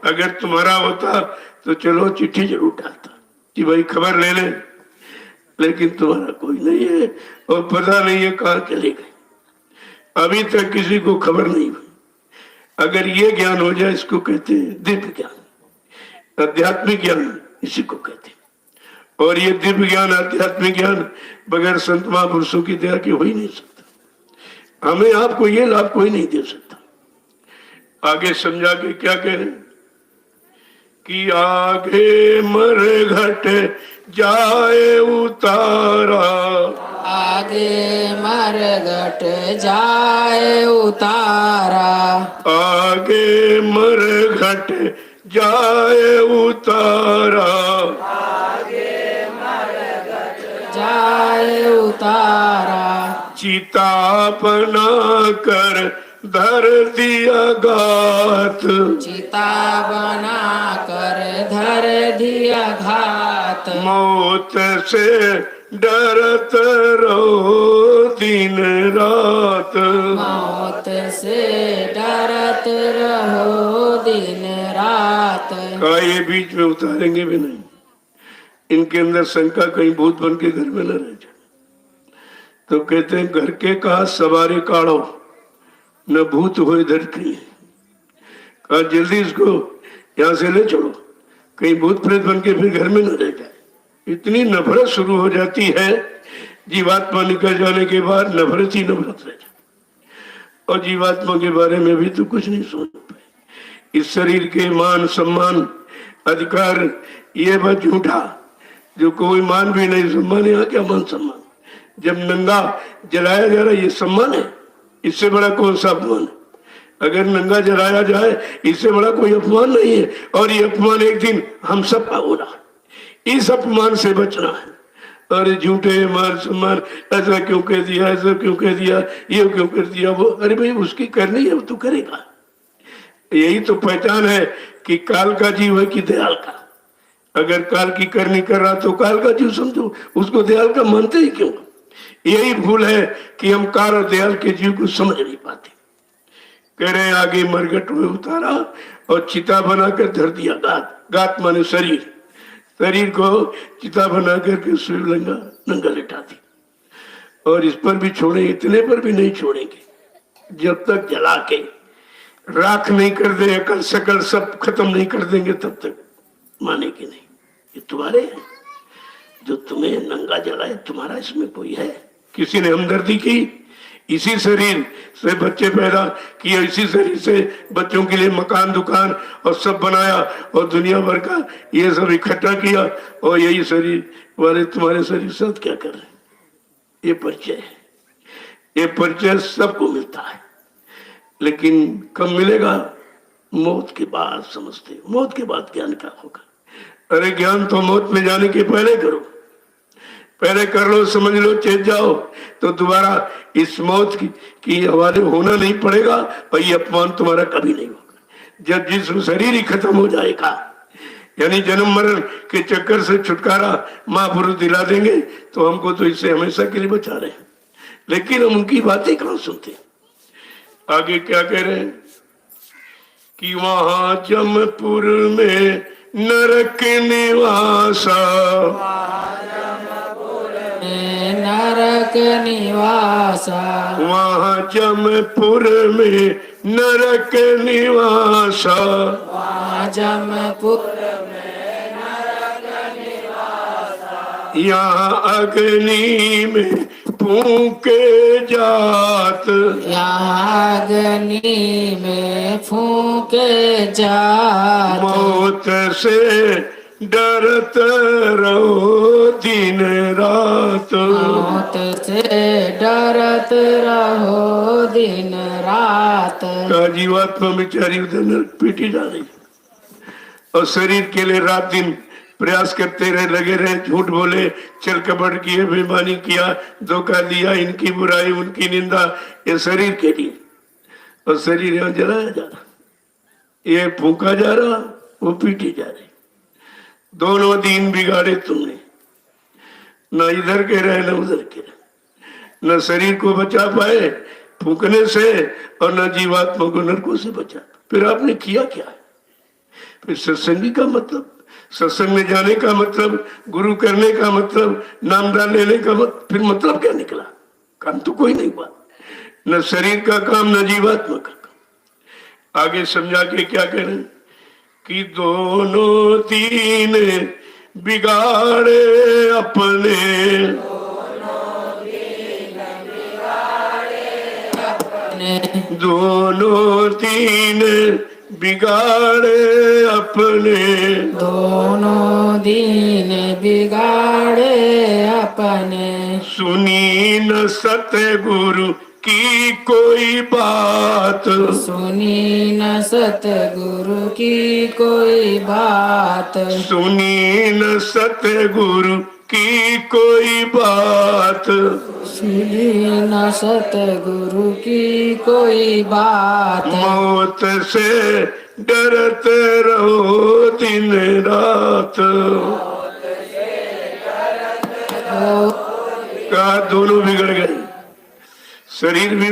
अगर तुम्हारा होता तो चलो चिट्ठी जरूर डालता कि भाई खबर ले लें, लेकिन तुम्हारा कोई नहीं है और पता नहीं है कहाँ चले गए, अभी तक किसी को खबर नहीं हुई। अगर ये ज्ञान हो जाए, इसको कहते हैं दिव्य ज्ञान, आध्यात्मिक ज्ञान इसी को कहते हैं। और ये दिव्य ज्ञान आध्यात्मिक ज्ञान बगैर संत महापुरुषों की दया के हो ही नहीं सकता। हमें आपको ये लाभ कोई नहीं दे सकता। आगे समझा के क्या कह रहे हैं कि आगे मर घट जाए उतारा, आगे मर घट जाए उतारा, आगे मर घट जाए उतारा, आगे मर घट जाए उतारा, चिता बना कर धर दिया घात, चिता बना कर धर दिया घात, मौत से डरत रहो दिन रात, मौत से डरत रहो दिन रात। का ये बीच में उतारेंगे भी नहीं, इनके अंदर शंका कहीं भूत बन के घर में न रह जाए। तो कहते हैं घर के कहा सवारे काढ़ो न भूत हो इधर कहीं, कहा जल्दी इसको यहाँ से ले चलो, कहीं भूत प्रेत बन के फिर घर में न रह जाए। इतनी नफरत शुरू हो जाती है, जीवात्मा निकल जाने के बाद नफरत ही नफरत रह जाती, और जीवात्मा के बारे में भी तो कुछ नहीं सोच पाए। इस शरीर के मान सम्मान अधिकार ये बस झूठा, जो कोई मान भी नहीं, सम्मान यहाँ क्या मान सम्मान, जब नंगा जलाया जा रहा ये सम्मान है, इससे बड़ा कौन सा अपमान है। अगर नंगा जलाया जाए इससे बड़ा कोई अपमान नहीं है, और ये अपमान एक दिन हम सब का हो रहा, इस अपमान से बचना है। अरे झूठे मान सम्मान, ऐसा क्यों कह दिया, ऐसा क्यों कह दिया, ये क्यों कर दिया वो, अरे भाई उसकी करनी है वो तो करेगा। यही तो पहचान है कि काल का जीव है कि दयाल का। अगर काल की करनी कर रहा तो काल का जीव समझो, उसको दयाल का मानते ही क्यों। यही भूल है कि हम काल और दयाल के जीव को समझ नहीं पाते। कह रहे हैं आगे मरघट में उतारा और चिता बनाकर धर दिया। गात, गात माने शरीर, शरीर को चिता बना करके शिवलिंगा नंगा लिटा दी। और इस पर भी छोड़े, इतने पर भी नहीं छोड़ेंगे जब तक जला के राख नहीं कर दे, अकल सकल सब खत्म नहीं कर देंगे तब तक मानेगी नहीं। ये तुम्हारे हैं, जो तुम्हें नंगा जलाए तुम्हारा इसमें कोई है? किसी ने हमदर्दी की? इसी शरीर से बच्चे पैदा किए, इसी शरीर से बच्चों के लिए मकान दुकान और सब बनाया और दुनिया भर का ये सब इकट्ठा किया, और यही शरीर वाले तुम्हारे शरीर से क्या कर रहे हैं? ये परिचय है, ये परिचय सबको मिलता है, लेकिन कब मिलेगा? मौत के बाद समझते। मौत के बाद ज्ञान क्या होगा? अरे ज्ञान तो मौत में जाने के पहले करो, पहले कर लो, समझ लो, चेत जाओ, तो दोबारा इस मौत की हवाले होना नहीं पड़ेगा और ये अपमान तुम्हारा कभी नहीं होगा। जब जिसम शरीर ही खत्म हो जाएगा, यानी जन्म मरण के चक्कर से छुटकारा महापुरुष दिला देंगे, तो हमको तो इससे हमेशा के लिए बचा रहे हैं, लेकिन हम उनकी बातें कहाँ सुनते। आगे क्या कह रहे हैं कि वहां जमपुर में नरक निवासा, नरक निवासा, वहाँ जमपुर में नरक निवासा, वहाँ जमपुर में नरक निवासा, यहाँ अग्नि में फूके जात, यहाँ अग्नि में फूके जात, मौत से डरत रहो दिन रात, मौत से डरत रहो दिन रात। का जीवात्मा बेचारी उधर नरक पीटी जा रही और शरीर के लिए रात दिन प्रयास करते रहे, लगे रहे, झूठ बोले, चल कपट किए, बेईमानी किया, धोखा दिया, इनकी बुराई उनकी निंदा, ये शरीर के लिए। और शरीर यहाँ जलाया जा रहा, ये फूका जा रहा, वो पीटी जा रही। दोनों दिन बिगाड़े तुमने, न इधर के रहे न उधर के रहे, न शरीर को बचा पाए फूकने से और न जीवात्मा को नरकों से बचा। फिर आपने किया क्या? फिर सत्संगी का मतलब, सत्संग में जाने का मतलब, गुरु करने का मतलब, नामदान लेने का मतलब, फिर मतलब क्या निकला? काम तो कोई नहीं हुआ, न शरीर का काम न जीवात्मा का काम। आगे समझा के क्या कह रहे हैं कि दोनों तीन बिगाड़े अपने, दोनों तीन बिगाड़े अपने, दोनों दीन बिगाड़े अपने, सुनी न सतगुरु की कोई बात, सुनी न सतगुरु की कोई बात, सुनी न सतगुरु की कोई बात, सुनी न सतगुरु की कोई बात। मौत से डरते रहो दिन रात। का दोनों बिगड़ गए, शरीर भी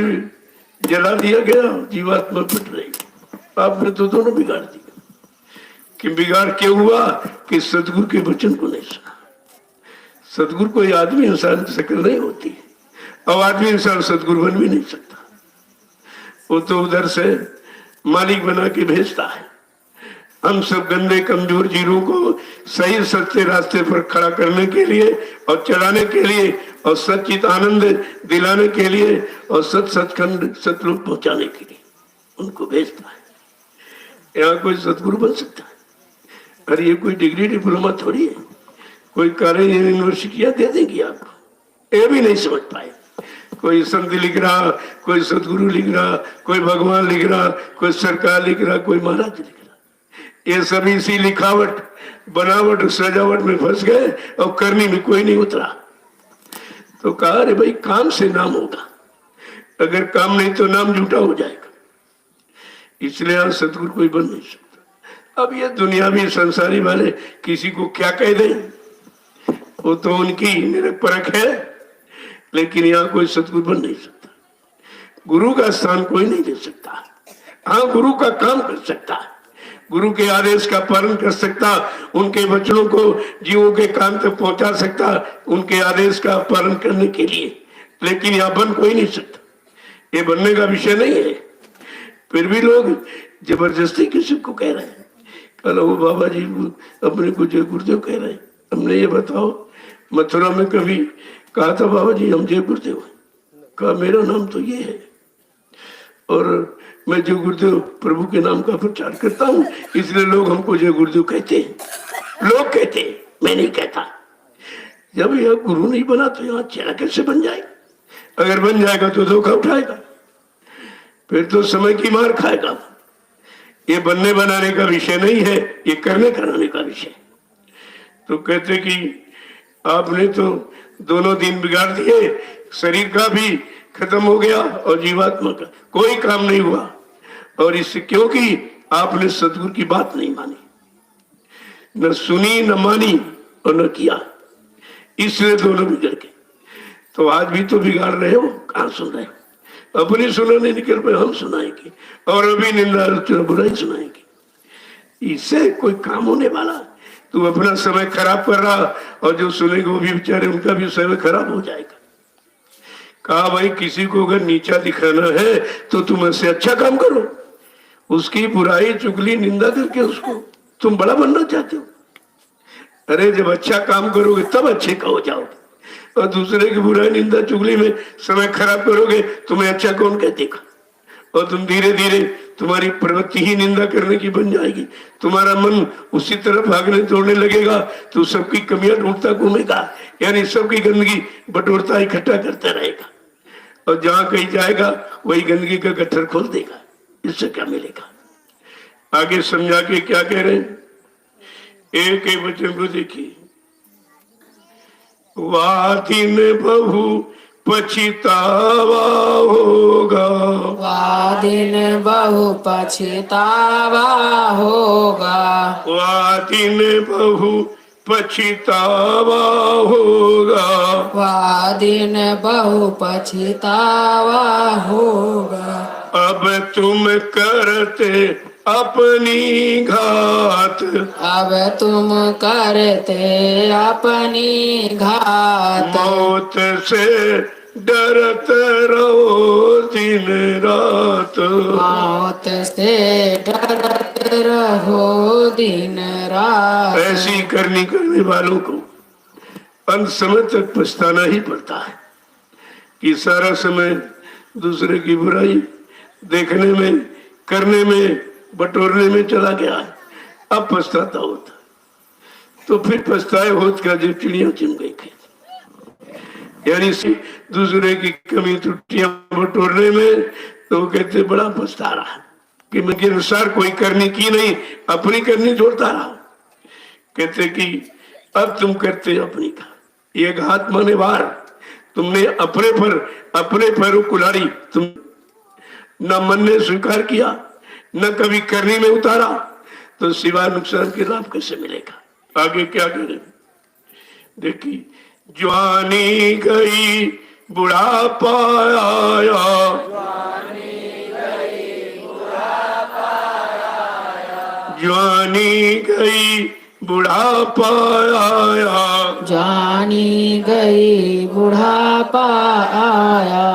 जला दिया गया, जीवात्मा पिट रही। आपने तो दोनों बिगाड़ दिया। कि बिगाड़ क्यों हुआ? कि सदगुरु के वचन को नहीं सुना। सदगुरु कोई आदमी इंसान की शक्ल नहीं होती, अब आदमी इंसान सदगुरु बन भी नहीं सकता, वो तो उधर से मालिक बना के भेजता है। हम सब गंदे कमजोर जीवों को सही सच्चे रास्ते पर खड़ा करने के लिए और चलाने के लिए और सच्चित आनंद दिलाने के लिए और सचखंड सतरूप पहुंचाने के लिए उनको भेजता है। यहाँ कोई सदगुरु बन सकता है? अरे ये कोई डिग्री डिप्लोमा थोड़ी है, कोई कॉलेज यूनिवर्सिटियां दे देंगी आपको, ये भी नहीं समझ पाए। कोई संत लिख रहा, कोई सदगुरु लिख रहा, कोई भगवान लिख रहा, कोई सरकार लिख रहा, कोई महाराज लिख रहा। ये सब इसी लिखावट बनावट सजावट में फंस गए और करने में कोई नहीं उतरा। तो कहा अरे भाई काम से नाम होगा, अगर काम नहीं तो नाम झूठा हो जाएगा, इसलिए यहाँ सदगुरु कोई बन नहीं सकता। अब ये दुनियावी संसारी वाले किसी को क्या कह दें, वो तो उनकी निरख परख है, लेकिन यहाँ कोई सदगुरु बन नहीं सकता। गुरु का स्थान कोई नहीं दे सकता। हाँ, गुरु का काम कर सकता, गुरु के आदेश का पालन कर सकता, उनके वचनों को जीवों के कान तक पहुंचा सकता, उनके आदेश का पालन करने के लिए। लेकिन यहाँ बन कोई नहीं सकता, ये बनने का विषय नहीं है। फिर भी लोग जबरदस्ती किसी को कह रहे हैं, कल वो बाबा जी अपने को जय गुरुदेव कह रहे हैं। हमने ये बताओ, मथुरा में कभी कहा था बाबा जी हम जय गुरुदेव? कहा मेरा नाम तो ये है और मैं जय गुरुदेव प्रभु के नाम का प्रचार करता हूँ, इसलिए लोग हमको जय गुरुदेव कहते हैं। लोग कहते हैं, मैं नहीं कहता। जब यह गुरु नहीं बना तो यहाँ चेला कैसे बन जाएगा? अगर बन जाएगा तो धोखा उठाएगा, फिर तो समय की मार खाएगा। ये बनने बनाने का विषय नहीं है, ये करने कराने का विषय। तो कहते कि आपने तो दोनों दिन बिगाड़ दिए, शरीर का भी खत्म हो गया और जीवात्मा का कोई काम नहीं हुआ। और इससे क्योंकि आपने सदगुरु की बात नहीं मानी, न सुनी न मानी और न किया, इसलिए दोनों बिगड़ गए। तो आज भी तो बिगाड़ रहे हो, कहाँ सुन रहे हो? अपनी सुनाने निकल पे हम सुनाएंगे और अभी निंदा बुराई सुनाएंगे, इससे कोई काम होने वाला? तू अपना समय खराब कर रहा और जो सुनेंगे वो भी बेचारे उनका भी समय खराब हो जाएगा। कहा भाई किसी को अगर नीचा दिखाना है तो तुम ऐसे अच्छा काम करो, उसकी बुराई चुगली निंदा करके उसको तुम बड़ा बनना चाहते हो। अरे जब अच्छा काम करोगे तब अच्छे का हो जाओगे, और दूसरे की बुराई निंदा चुगली में समय खराब करोगे, तुम्हें अच्छा कौन कहेगा? और तुम धीरे धीरे तुम्हारी प्रवृत्ति ही निंदा करने की बन जाएगी, तुम्हारा मन उसी तरफ भागने दौड़ने लगेगा, तो सबकी कमियां ढूंढता घूमेगा, यानी सबकी गंदगी बटोरता इकट्ठा करता रहेगा, और जहां कहीं जाएगा वही गंदगी का गट्ठर खोल देगा। इससे क्या मिलेगा? आगे समझा के क्या कह रहे हैं, एक एक वचन को देखिए। वातिन बहु पछतावा होगा, वादिन बहु पछतावा होगा, वातिन बहु पछतावा होगा, वादिन बहु पछतावा होगा। अब तुम करते अपनी घात, अब तुम करते अपनी घात, मौत से डरत रहो दिन रात, मौत से डरत रहो दिन रात। ऐसी करनी करने वालों को अंत समय तक पछताना ही पड़ता है कि सारा समय दूसरे की बुराई देखने में, करने में, बटोरने में चला गया है। अब पछताता होता, तो फिर पछताए होत का जब चिड़िया चिन गई खेत, यानी दूसरे की कमी त्रुटियां बटोरने में, तो वो कहते बड़ा पछता रहा कि मैं के अनुसार कोई करनी की नहीं, अपनी करनी जोड़ता रहा। कहते कि अब तुम करते अपनी का, ये घात माने वार, तुमने अपने पैरों कुल्हाड़ी तुम न मन ने स्वीकार किया, न कभी करनी में उतारा, तो सिवाय नुकसान के लाभ कैसे मिलेगा? आगे क्या करें देखिए। जवानी गई बुढ़ापा आया, जवानी गई बुढ़ापा आया, जानी गई बुढ़ापा आया।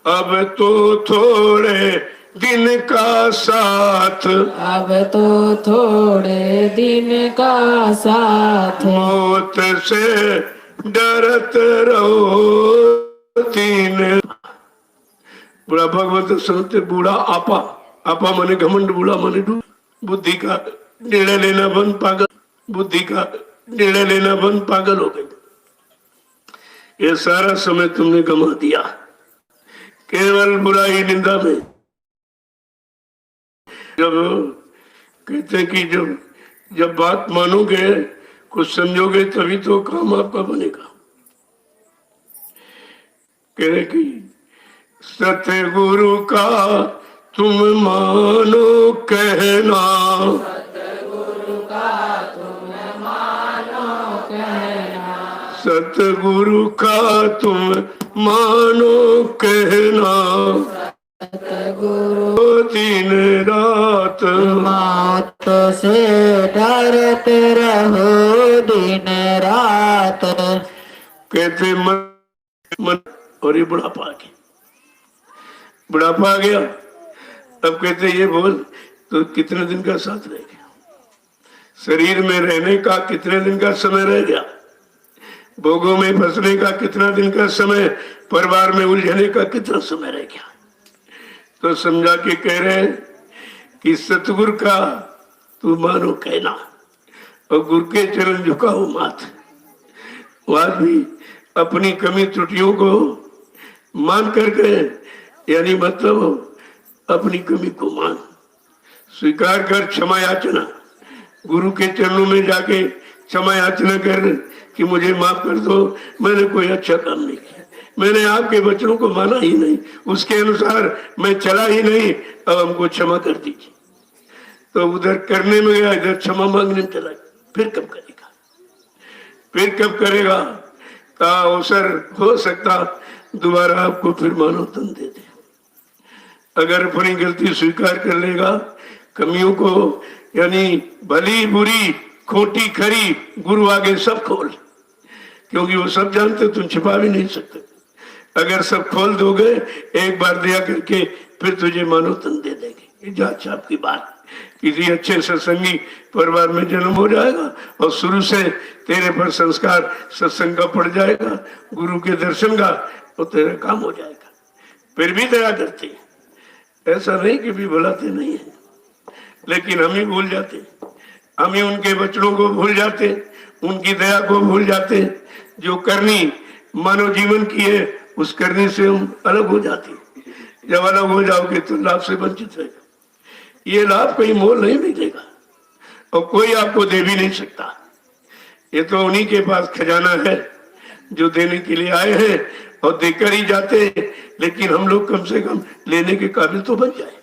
अब तो थोड़े दिन का साथ, अब तो थोड़े दिन का साथ, मौत से डरत रहो तीन। बूढ़ा भगवत सुनते, बूढ़ा आपा, आपा माने घमंड, बूढ़ा माने डूब, बुद्धि का निर्णय लेना बंद, पागल, बुद्धि का निर्णय लेना बंद, पागल हो गए। ये सारा समय तुमने गंवा दिया केवल बुराई निंदा में। जब कहते हैं कि जब बात मानोगे, कुछ समझोगे, तभी तो काम आपका बनेगा। कह रहे कि सतगुरु का तुम मानो कहना, सतगुरु का तुम मानो कहना, सतगुरु का तुम मानो कहना, सतगुरु दिन रात मौत से डरते रहो दिन रात। कहते मन और ये बुढ़ापा आ गया, बुढ़ापा आ गया। अब कहते ये बोल तो कितने दिन का साथ रह गया, शरीर में रहने का कितने दिन का समय रह गया, भोगों में फंसने का कितना दिन का समय, परिवार में उलझने का कितना समय रह गया। तो समझा के कह रहे हैं कि सतगुरु का तू मानो कहना और गुरु के चरण झुकाओ माथ। आज भी अपनी कमी त्रुटियों को मान करके, यानी मतलब अपनी कमी को मान, स्वीकार कर, क्षमा याचना गुरु के चरणों में जाके क्षमा याचना कर कि मुझे माफ कर दो, मैंने कोई अच्छा काम नहीं किया, मैंने आपके वचनों को माना ही नहीं, उसके अनुसार मैं चला ही नहीं, अब हमको क्षमा कर दीजिए। तो उधर करने में गया, इधर क्षमा मांगने में चला गया। फिर कब करेगा, फिर कब करेगा का अवसर हो सकता दोबारा आपको फिर मानव तन दे दे। अगर अपनी गलती स्वीकार कर लेगा, कमियों को यानी भली बुरी खोटी खरी गुरु आगे सब खोल, क्योंकि वो सब जानते, तुम छिपा भी नहीं सकते। अगर सब खोल दोगे एक बार दया करके, फिर तुझे मानो तन दे देंगे। जांच आपकी बात, किसी अच्छे सत्संगी परिवार में जन्म हो जाएगा और शुरू से तेरे पर संस्कार सत्संग का पड़ जाएगा, गुरु के दर्शन का, तो तेरा काम हो जाएगा। फिर भी दया करते हैं, ऐसा नहीं कि भी बुलाते नहीं है, लेकिन हम ही भूल जाते, हम ही उनके वचनों को भूल जाते, उनकी दया को भूल जाते। जो करनी मानव जीवन की है, उस करने से हम अलग हो जाते। जब अलग हो जाओगे तो लाभ से वंचित रहेगा। ये लाभ कहीं मोल नहीं मिलेगा और कोई आपको दे भी नहीं सकता। ये तो उन्हीं के पास खजाना है जो देने के लिए आए हैं और देकर ही जाते हैं। लेकिन हम लोग कम से कम लेने के काबिल तो बन जाए,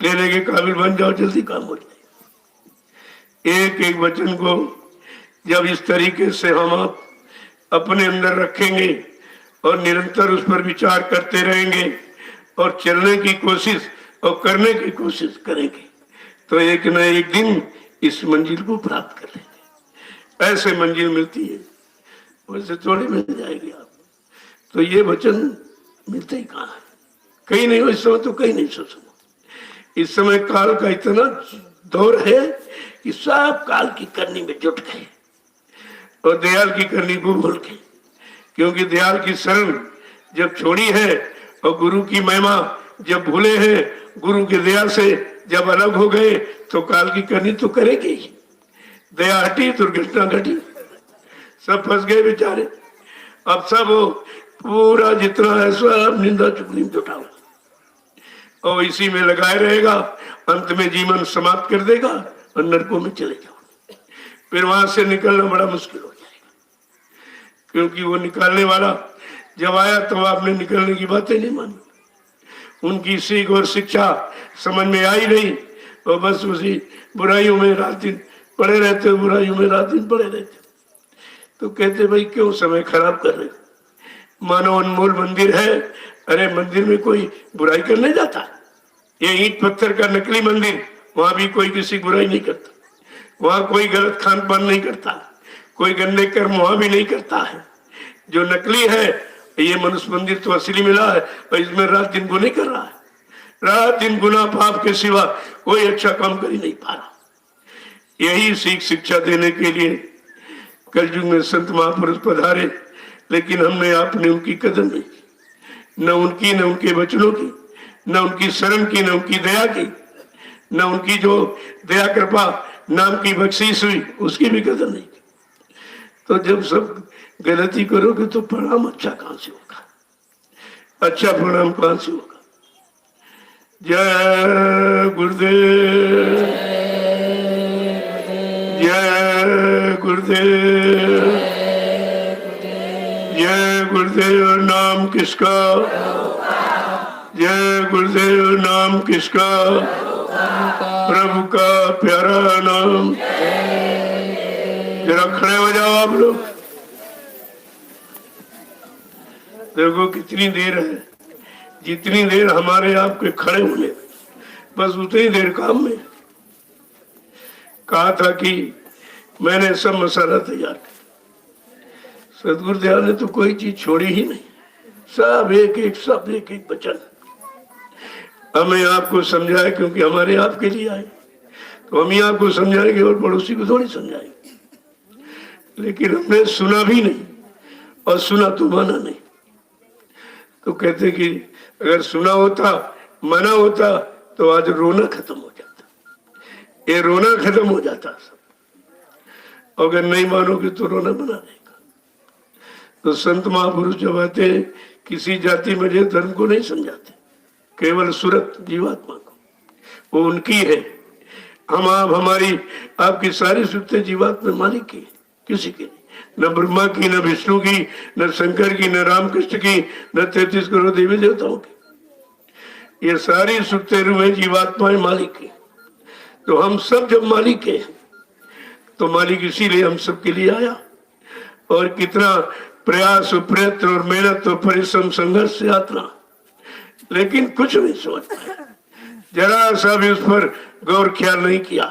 लेने के काबिल बन जाओ, जल्दी काम हो जाए। एक एक वचन को जब इस तरीके से हम अपने अंदर रखेंगे और निरंतर उस पर विचार करते रहेंगे और चलने की कोशिश और करने की कोशिश करेंगे, तो एक न एक दिन इस मंजिल को प्राप्त कर लेंगे। ऐसे मंजिल मिलती है, वैसे थोड़ी मिल जाएगी आप। तो ये वचन मिलते ही कहाँ है, कहीं नहीं हो। इस समय तो कहीं नहीं सोचो। इस समय काल का इतना दौर है कि सब काल की करनी में जुट गए और दयाल की करनी को भूल गए। क्योंकि दयाल की शरण जब छोड़ी है और गुरु की महिमा जब भूले हैं, गुरु की दया से जब अलग हो गए, तो काल की करनी तो करेगी ही। दया हटी, दुर्घटना घटी, सब फंस गए बेचारे। अब सब पूरा जितना है सब निंदा चुगली में जुटा और इसी में लगाए रहेगा। अंत में जीवन समाप्त कर देगा और नरकों में चले जाओ। फिर वहां से निकलना बड़ा मुश्किल हो जाएगा, क्योंकि वो निकालने वाला जब आया तो आपने निकलने की बातें नहीं मानी, उनकी सीख और शिक्षा समझ में आई नहीं, और बस उसी बुराइयों में रात दिन पड़े रहते, बुराइयों में रात दिन पड़े रहते। तो कहते भाई क्यों समय खराब कर रहे, मानो अनमोल मंदिर है। अरे मंदिर में कोई बुराई करने जाता, ये ईंट पत्थर का नकली मंदिर, वहां भी कोई किसी बुराई नहीं करता, वहां कोई गलत खान पान नहीं करता, कोई गंदे कर्म वहां भी नहीं करता है। जो नकली है, ये मनुष्य मंदिर तो असली मिला है और इसमें रात दिन गुनाह कर रहा है, रात दिन गुनाह पाप के सिवा कोई अच्छा काम कर ही नहीं पा रहा। यही सीख शिक्षा देने के लिए कलयुग में संत महापुरुष पधारे, लेकिन हमने आपने उनकी कदर नहीं की, न उनकी, न उनके वचनों की, न उनकी शरण की, न उनकी दया की, न उनकी जो दया कृपा नाम की बख्शीश हुई उसकी भी कदर नहीं की। तो जब सब गलती करोगे तो प्रणाम अच्छा कहां से होगा, अच्छा प्रणाम कहां से होगा। जय गुरुदेव, जय गुरुदेव, जय गुरुदेव। नाम किसका, जय गुरुदेव। नाम किसका, प्रभु का प्यारा नाम। जरा खड़े हो जाओ आप लोग, देखो कितनी देर है, जितनी देर हमारे आपके खड़े होने में, बस उतनी देर काम में। कहा था कि मैंने सब मसाला तैयार किया, सदगुरुदेव ने तो कोई चीज छोड़ी ही नहीं, सब एक एक वचन हमें आपको समझाए, क्योंकि हमारे आपके लिए आए तो हम ही आपको समझाएंगे और पड़ोसी को थोड़ी समझाएंगे। लेकिन हमने सुना भी नहीं और सुना तो माना नहीं। तो कहते कि अगर सुना होता, माना होता तो आज रोना खत्म हो जाता, ये रोना खत्म हो जाता सब। अगर नहीं मानोगे तो रोना बना रहेगा। तो संत महापुरुष जब आते किसी जाति मजहब धर्म को नहीं समझाते, केवल सूरत जीवात्मा को, वो उनकी है। हम आप हमारी आपकी सारी सुरतें जीवात्मा मालिक की, किसी की नहीं, न ब्रह्मा की, न विष्णु की, न शंकर की, न रामकृष्ण की, न 33 करोड़ देवी देवताओं की। ये सारी सुरतें रूहें जीवात्माएं मालिक की। तो हम सब जब मालिक है तो मालिक इसीलिए हम सब के लिए आया। और कितना प्रयास और प्रयत्न और मेहनत और परिश्रम संघर्ष से यात्रा, लेकिन कुछ नहीं समझ पाए, जरा सा भी उस पर गौर ख्याल नहीं किया।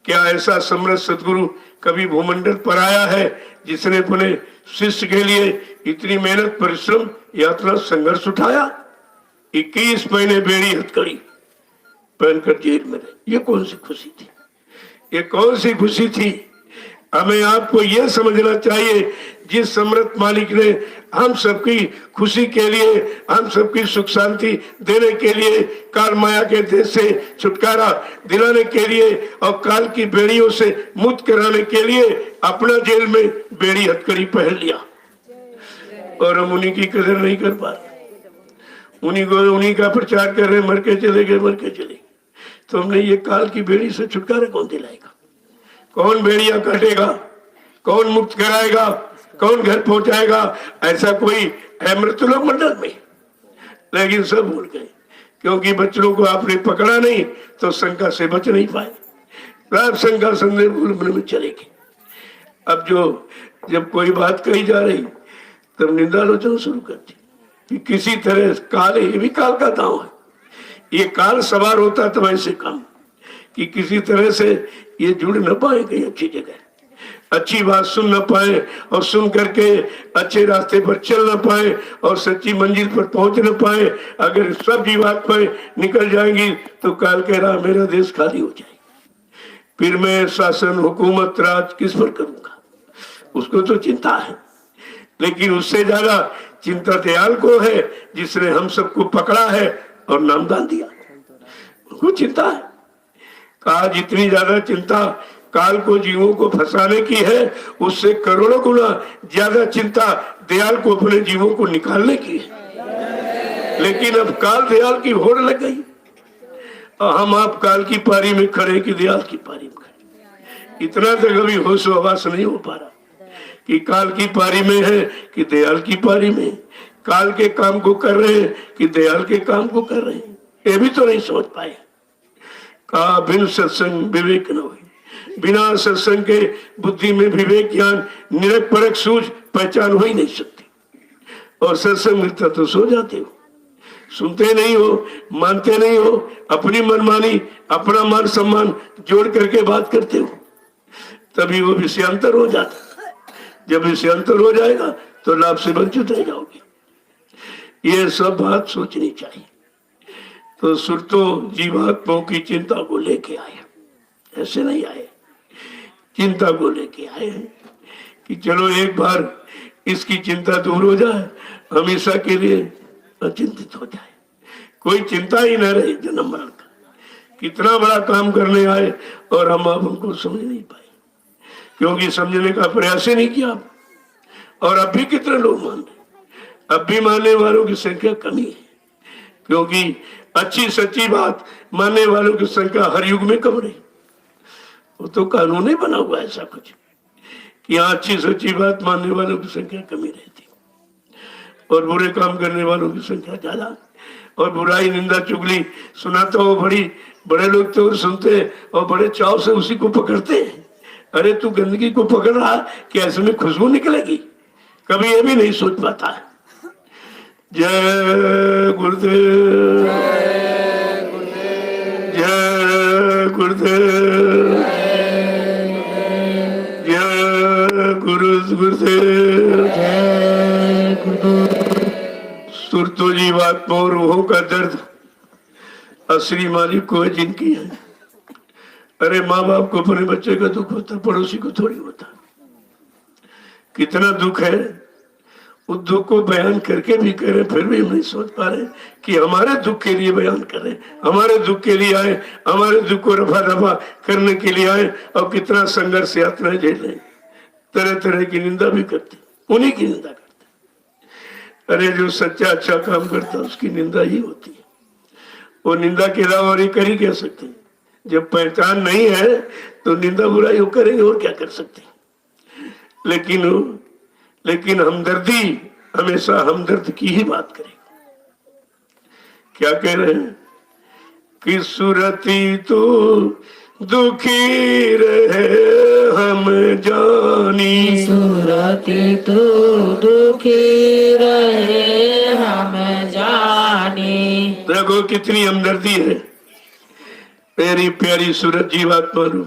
क्या ऐसा समर्थ सदगुरु कभी भूमंडल पर आया है जिसने अपने शिष्य के लिए इतनी मेहनत परिश्रम यात्रा संघर्ष उठाया? 21 महीने बेड़ी हथकड़ी पहनकर जेल में रहे। ये कौन सी खुशी थी? ये कौन सी खुशी थी? हमें आपको यह समझना चाहिए, जिस समर्थ मालिक ने हम सबकी खुशी के लिए, हम सबकी सुख शांति देने के लिए, काल माया के देश से छुटकारा दिलाने के लिए और काल की बेड़ियों से मुक्त कराने के लिए अपना जेल में बेड़ी हथकड़ी पहन लिया, और हम उन्हीं की कदर नहीं कर पा रहे। उन्हीं का प्रचार कर रहे, मर के चले गए, मर के चले गए। तो हमने ये काल की बेड़ी से छुटकारा कौन दिलाएगा? कौन बेड़ियां काटेगा? कौन मुक्त कराएगा? कौन घर पहुंचाएगा? ऐसा कोई है मृत्युलोक मंडल में? लेकिन सब भूल गए, क्योंकि बच्चों को आपने पकड़ा नहीं तो शंका से बच नहीं पाए। सब शंका संदेह भूल में चले गए। अब जब कोई बात कही जा रही तब निंदालोचना शुरू कर दी कि किसी तरह काल, ये भी काल का दांव है। ये काल सवार होता तो ऐसे काम कि किसी तरह से ये जुड़ न पाए कहीं अच्छी जगह, अच्छी बात सुन न पाए, और सुन करके अच्छे रास्ते पर चल न पाए और सच्ची मंजिल पर पहुंच न पाए। अगर सब जीवात्माएं निकल जाएंगी तो काल कह रहा मेरा देश खाली हो जाएगा, फिर मैं शासन हुकूमत राज किस पर करूंगा? उसको तो चिंता है, लेकिन उससे ज्यादा चिंता दयाल को है जिसने हम सबको पकड़ा है और नामदान दिया। उनको चिंता है। कहा जितनी ज्यादा चिंता काल को जीवों को फंसाने की है, उससे करोड़ों गुना ज्यादा चिंता दयाल को अपने जीवों को निकालने की है। लेकिन अब काल दयाल की होड़ लग गई और हम आप काल की पारी में खड़े कि दयाल की पारी में खड़े। इतना तक अभी होश हवास नहीं हो पा रहा कि काल की पारी में है कि दयाल की पारी में, काल के काम को कर रहे हैं कि दयाल के काम को कर रहे हैं, ये भी तो नहीं समझ पाए। कहा बिन सत्संग विवेक न हुई, बिना सत्संग के बुद्धि में विवेक ज्ञान निरख परख सूझ पहचान हो ही नहीं सकती। और सत्संग मिलता तो सो जाते हो, सुनते नहीं हो, मानते नहीं हो, अपनी मनमानी अपना मान सम्मान जोड़ करके बात करते हो, तभी वो विषयांतर हो जाता। जब विषयांतर हो जाएगा तो लाभ से वंचित रह जाओगे। ये सब बात सोचनी चाहिए। तो सुरतो जीवात्माओं की चिंता को लेके आए, ऐसे नहीं आए, चिंता को लेके आए हैं कि चलो एक बार इसकी चिंता दूर हो जाए, हमेशा के लिए अचिंतित हो जाए, कोई चिंता ही न रहे जन्म मरण का। कितना बड़ा काम करने आए और हम आप उनको समझ नहीं पाए, क्योंकि समझने का प्रयास ही नहीं किया। और अब भी कितने लोग मान रहे, अब भी मानने वालों की संख्या कमी है, क्योंकि अच्छी सच्ची बात मानने वालों की संख्या हर युग में कम रही। वो तो कानून ही बना हुआ ऐसा कुछ कि यहाँ अच्छी सच्ची बात मानने वालों की संख्या कमी रहती और बुरे काम करने वालों की संख्या ज्यादा। और बुराई निंदा चुगली सुनाता हो बड़े लोग तो सुनते और बड़े चाव से उसी को पकड़ते हैं। अरे तू गंदगी को पकड़ रहा कि ऐसे में खुशबू निकलेगी, कभी ये भी नहीं सोच पाता है। जय गुरुदेव, जय गुरुदेव, जय गुरुदेव। जय गुरुदेव। सुरतों जीवात्मा और रूहों का दर्द असली मालिक को है जिनकी है। अरे माँ बाप को अपने बच्चे का दुख होता, पड़ोसी को थोड़ी होता। कितना दुख है, उस दुख को बयान करके भी कह रहे, फिर भी हम नहीं सोच पा रहे कि हमारे दुख के लिए बयान कर रहे, हमारे दुख के लिए आए, हमारे दुख को रफा दफा करने के लिए आए, और कितना संघर्ष यात्राएं झेल रहे, तरह तरह की निंदा भी करते, उन्हीं की निंदा करते। अरे जो सच्चा अच्छा काम करता उसकी निंदा ही होती है। वो निंदा के अलावा और ये कर ही क्या सकते? जब पहचान नहीं है तो निंदा बुराई वो करेंगे, और क्या कर सकते? लेकिन हमदर्दी हमेशा हमदर्द की ही बात करेगा। क्या कह रहे हैं कि सुरती तो दुखी रहे हम जानी, सुरती तो दुखी रहे हम जानी। देखो कितनी हमदर्दी है। प्यारी प्यारी सूरत जीवात्मा रू,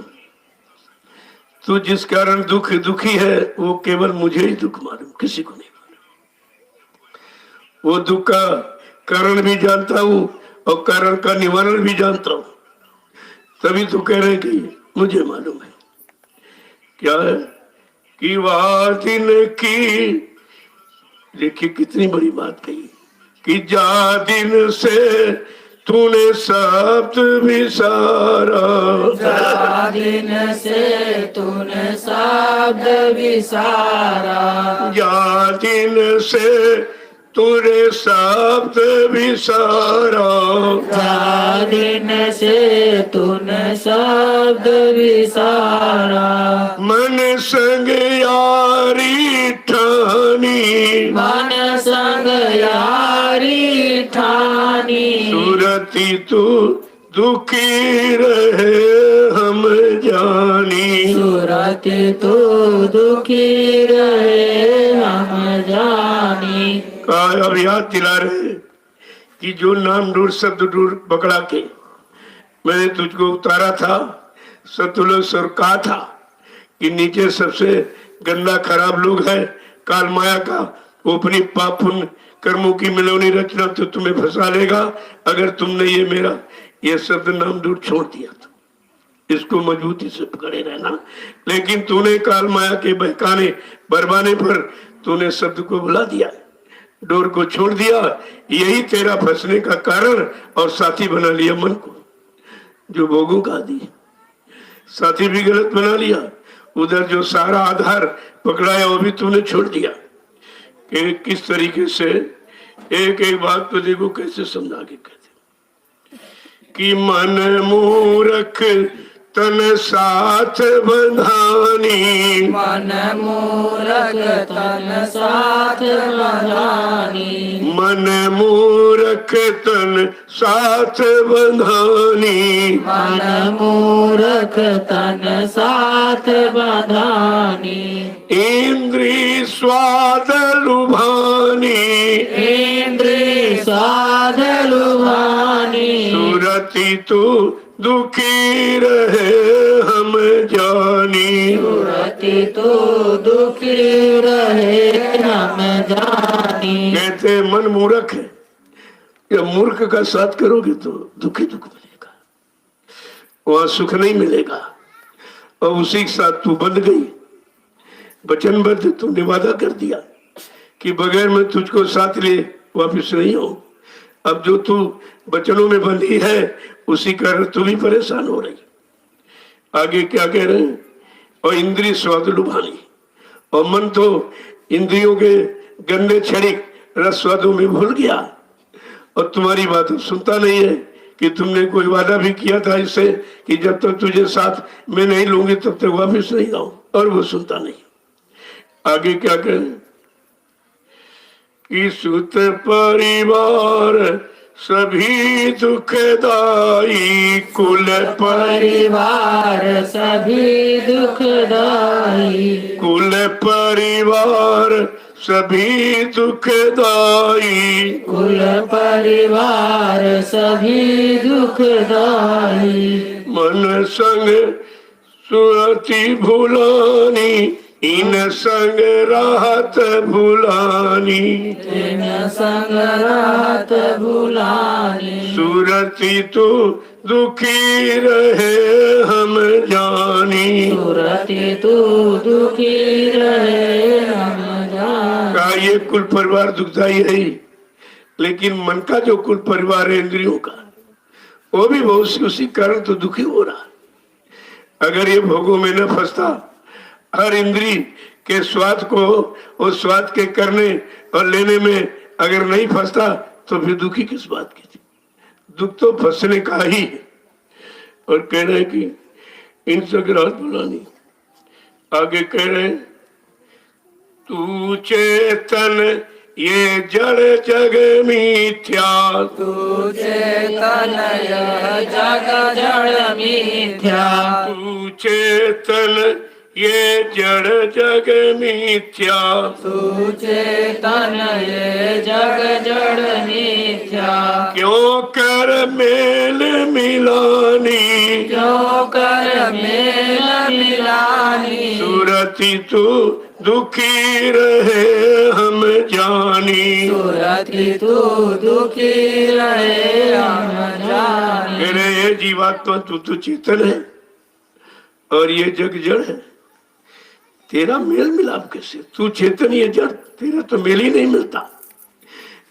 तू जिस कारण दुखी है वो केवल मुझे ही दुख मालूम, किसी को नहीं मालूम। वो दुख का कारण भी जानता हूँ और कारण का निवारण भी जानता हूँ, तभी तो कह रहे कि मुझे मालूम है। क्या है कि वह दिन की, देखिए कितनी बड़ी बात कही कि जा दिन से तूने शब्द विसारा, जा दिन से तूने शब्द विसारा, जा दिन से तूने शब्द विसारा, जा दिन से तूने शब्द विसारा। मन संग यारी ठानी, मन संग यारी ठानी, सुरती तू दुखी रहे हम जानी, सुरती तो दुखी रहे हम जानी। का अब याद दिला रहे कि जो नाम ढूंढ शब्द ढूंढ पकड़ा के मैंने तुझको उतारा था, सतुल्य स्वर कहा था कि नीचे सबसे गंदा खराब लोग है काल माया का, वो अपनी पाप पुण्य कर्मों की मिलौनी रचना तो तुम्हें फंसा लेगा अगर तुमने ये मेरा ये शब्द नाम ढूंढ छोड़ दिया तो। इसको मजबूती से पकड़े रहना। लेकिन तूने काल माया के बहकाने बरबाने पर तूने शब्द को भुला दिया, डोर को छोड़ दिया, यही तेरा फंसने का कारण, और साथी बना लिया मन को जो भोगों का आदि। साथी भी गलत बना लिया, उधर जो सारा आधार पकड़ाया वो भी तूने छोड़ दिया। कि किस तरीके से एक एक बात तो देखो कैसे समझा के कहते कि मन मूरख तन साथ बंधानी, मन मूरख तन साथ बंधानी, मन मूरख तन साथ बंधानी, मन मूरख तन साथ बंधानी, इंद्री स्वाद लुभानी, इंद्री स्वाद लुभानी, सुरती तू दुखी रहे हम जानी, सुरती तो दुखी रहे हम जानी। कहते मन मूर्ख है, या मूर्ख का साथ करोगे तो दुखी दुख मिलेगा, वहां सुख नहीं मिलेगा। और उसी के साथ तू बंध गई, वचनबद्ध तुमने वादा कर दिया कि बगैर मैं तुझको साथ ले वापिस नहीं हो। अब जो तू वचनों में बंधी है उसी कारण तू भी परेशान हो रही। आगे क्या कह रहे हैं, और इंद्रिय स्वाद लुभानी, और मन तो इंद्रियों के गंदे क्षणिक रस स्वादों में भूल गया, और तुम्हारी बात सुनता नहीं है कि तुमने कोई वादा भी किया था इससे कि जब तक तुझे साथ में नहीं लूंगी तब तक वापिस नहीं आऊं, और वो सुनता नहीं। आगे क्या करें कि सुत परिवार सभी दुखदाई कुल परिवार सभी दुखदाई कुल परिवार सभी दुखदाई कुल परिवार सभी दुखदाई मन संग सुरति भुलानी इन संग राहत भुलानी इन संग रात भुलानी सुरति तू दुखी रहे हम जानी सुरति तू दुखी रहे हम जान का ये कुल परिवार दुखदाई है, लेकिन मन का जो कुल परिवार है इंद्रियों का, वो भी बहुत सी उसी कारण तो दुखी हो रहा है। अगर ये भोगों में न फंसता, हर इंद्री के स्वाद को उस स्वाद के करने और लेने में अगर नहीं फंसता तो फिर दुखी किस बात की थी। दुख तो फंसने का ही है। और कह रहे हैं कि इन सगरात बुलानी, आगे कह रहे हैं तू चेतन ये जड़ जग मिथ्या तू चेतन यह जग जड़ मिथ्या तू चेतन ये जड़ जग मिथ्या तू चेतन ये जग जड़ मिथ्या क्यों कर मेल मिलानी क्यों कर मेल मिलानी सुरति तू दुखी रहे हम जानी सुरति तू दुखी रहे हम जानी कह रहे हैं जीवात्मा तू तो चेतन है और ये जग जड़ है, तेरा मेल मिलाप कैसे? तू चेतन ये जड़, तेरा तो मेल ही नहीं मिलता,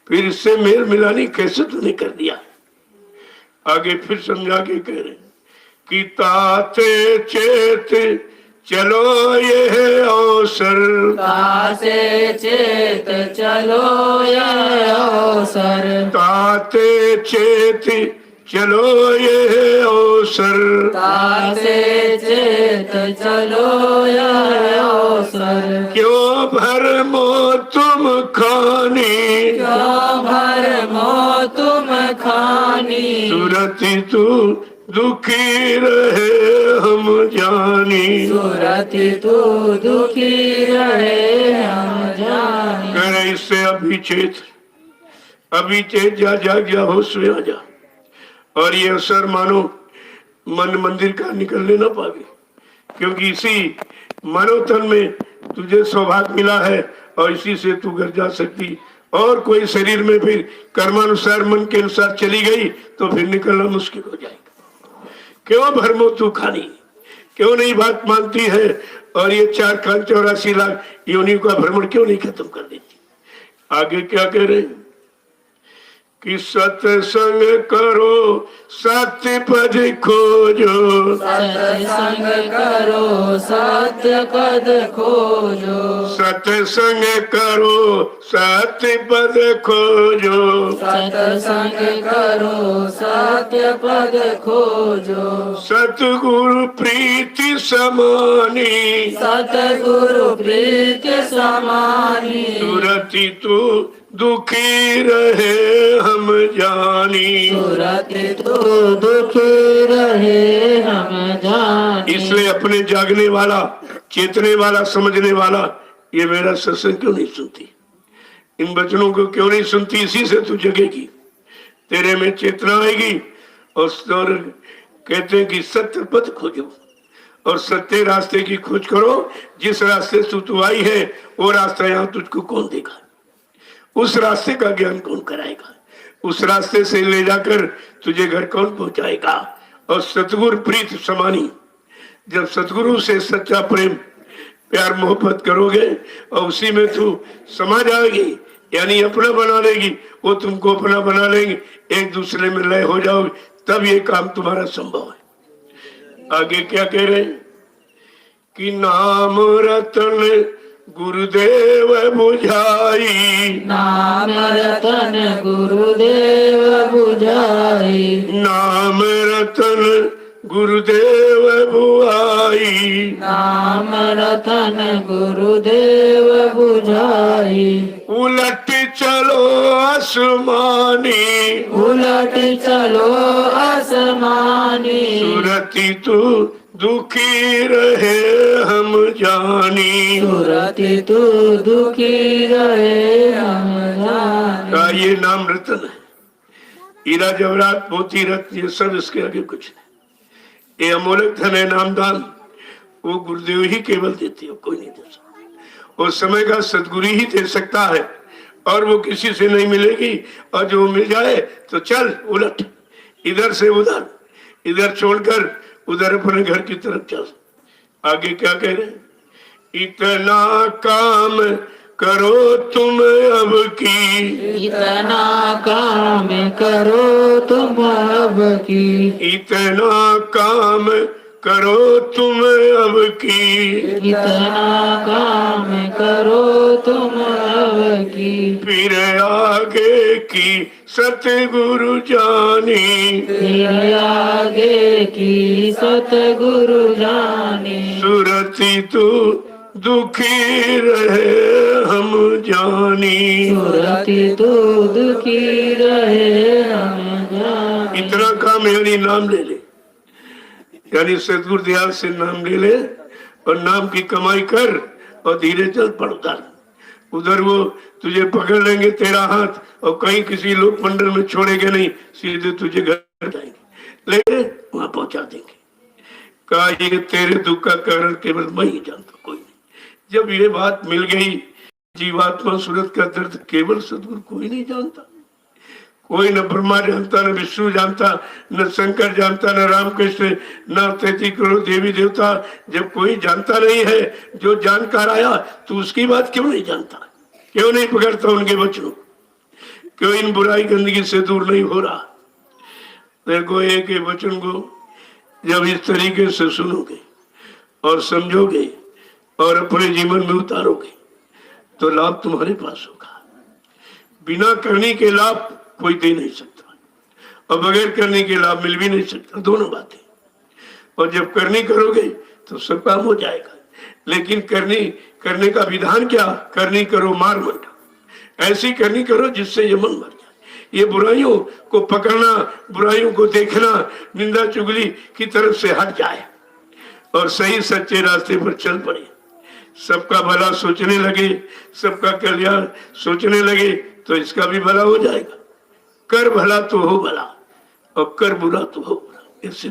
फिर इससे मेल मिलानी कैसे तूने कर दिया? आगे फिर समझा के कह रहे कि ताते चेत चलो ये है अवसर तासे चेत चलो यह अवसर ताते चेत चलो ये है अवसर तासे चेत चलो यह अवसर क्यों भरमो तुम खानी क्यों भरमो तुम खानी सुरति तू दुखी रहे हम जानी सुरति तू दुखी रहे हम जानी कह रहे इससे अभी चेत जा जाग जा होश में आ जा। और ये अवसर मानो मन मंदिर का निकलने ना पावे, क्योंकि इसी मनोतन में तुझे सौभाग्य मिला है और इसी से तू घर जा सकती। और कोई शरीर में फिर कर्मानुसार मन के अनुसार चली गई तो फिर निकलना मुश्किल हो जाएगा। क्यों भरमो तू खानी, क्यों नहीं बात मानती है और ये 4,84 लाख योनियों का भ्रमण क्यों नहीं खत्म कर देती? आगे क्या कह रहे हैं कि सत्संग करो सत्य पद खोजो सत्संग करो सत्य पद खोजो सत्संग करो सत्य पद खोजो सत्संग करो सत्य पद खोजो सतगुरु प्रीति समानी सतगुरु प्रीति समानी सुरति तू दुखी रहे हम जानी सुरति तू दुखी रहे हम जानी। इसलिए अपने जागने वाला, चेतने वाला, समझने वाला ये मेरा सत्संग क्यों नहीं सुनती, इन वचनों को क्यों नहीं सुनती? इसी से तू जगेगी, तेरे में चेतना आएगी। और कहते हैं कि सत्य पथ खोजो और सत्य रास्ते की खोज करो। जिस रास्ते से तू आई है वो रास्ता यहाँ तुझको कौन देगा? उस रास्ते का ज्ञान कौन कराएगा? उस रास्ते से ले जाकर तुझे घर कौन पहुंचाएगा? और सतगुरु प्रीत समानी, जब सतगुरु से सच्चा प्रेम प्यार मोहब्बत करोगे और उसी में तू समा जाएगी, यानी अपना बना लेगी, वो तुमको अपना बना लेंगे, एक दूसरे में लय हो जाओगे, तब ये काम तुम्हारा संभव है। आगे क्या कह रहे हैं कि नाम रतन गुरुदेव बुझाई नाम रतन गुरुदेव बुझाई नाम रतन गुरुदेव बुआई नाम रतन गुरुदेव बुझाई। उलट चलो आसमानी, उलट चलो आसमानी। सुरति तू दुखी रहे हम जानी। सुरति तू दुखी रहे हम जानी। का ये नाम रतन है। हीरा जवाहरात मोती रत्न ये सब इसके आगे कुछ नहीं। ये अमोलक धन है नामदान, वो गुरुदेव ही केवल देते हो, कोई नहीं दे सकता। उस समय का सदगुरु ही दे सकता है और वो किसी से नहीं मिलेगी। और जो मिल जाए तो चल उलट, इधर से उधर, इधर छोड़कर उधर अपने घर की तरफ चल। आगे क्या कह रहे हैं? इतना काम करो तुम अब की, इतना काम करो तुम अब की। इतना काम करो तुम अब की, इतना काम करो तुम अब की। फिर आगे की सतगुरु जानी। फिर आगे की सतगुरु जाने। सुरति तू दुखी रहे हम जानी। सुरति तू दुखी रहे हम जाने। इतना काम यानी नाम ले ले, यानी सतगुरु दयाल से नाम ले ले और नाम की कमाई कर और धीरे चल पड़ उधर। उधर वो तुझे पकड़ लेंगे तेरा हाथ और कहीं किसी लोक मंडल में छोड़ेंगे नहीं, सीधे तुझे घर जाएंगे, ले वहां पहुंचा देंगे। कहा ये तेरे दुख का कारण केवल मैं ही जानता, कोई नहीं। जब ये बात मिल गई, जीवात्मा सूरत का दर्द केवल सतगुरु कोई नहीं जानता। कोई न ब्रह्मा जानता, न विष्णु जानता, न शंकर जानता, न रामकृष्ण, न 33 करोड़ देवी देवता। जब कोई जानता नहीं है, जो जानकार आया तो उसकी बात क्यों नहीं जानता? क्यों नहीं पकड़ता उनके वचनों? क्यों इन बुराई गंदगी से दूर नहीं हो रहा? देखो एक वचन को जब इस तरीके से सुनोगे और समझोगे और अपने जीवन में उतारोगे तो लाभ तुम्हारे पास होगा। बिना करने के लाभ कोई दे नहीं सकता और बगैर करने के लाभ मिल भी नहीं सकता, दोनों बातें। और जब करनी करोगे तो सब काम हो जाएगा। लेकिन करने का विधान क्या? करनी करो मार मंडा। ऐसी करनी करो जिससे ये मन मर जाए। ये बुराइयों को पकड़ना, बुराइयों को देखना, निंदा चुगली की तरफ से हट जाए और सही सच्चे रास्ते पर चल पड़े। सबका भला सोचने लगे, सबका कल्याण सोचने लगे तो इसका भी भला हो जाएगा। कर भला तो हो भला और कर बुरा तो हो बुरा। इससे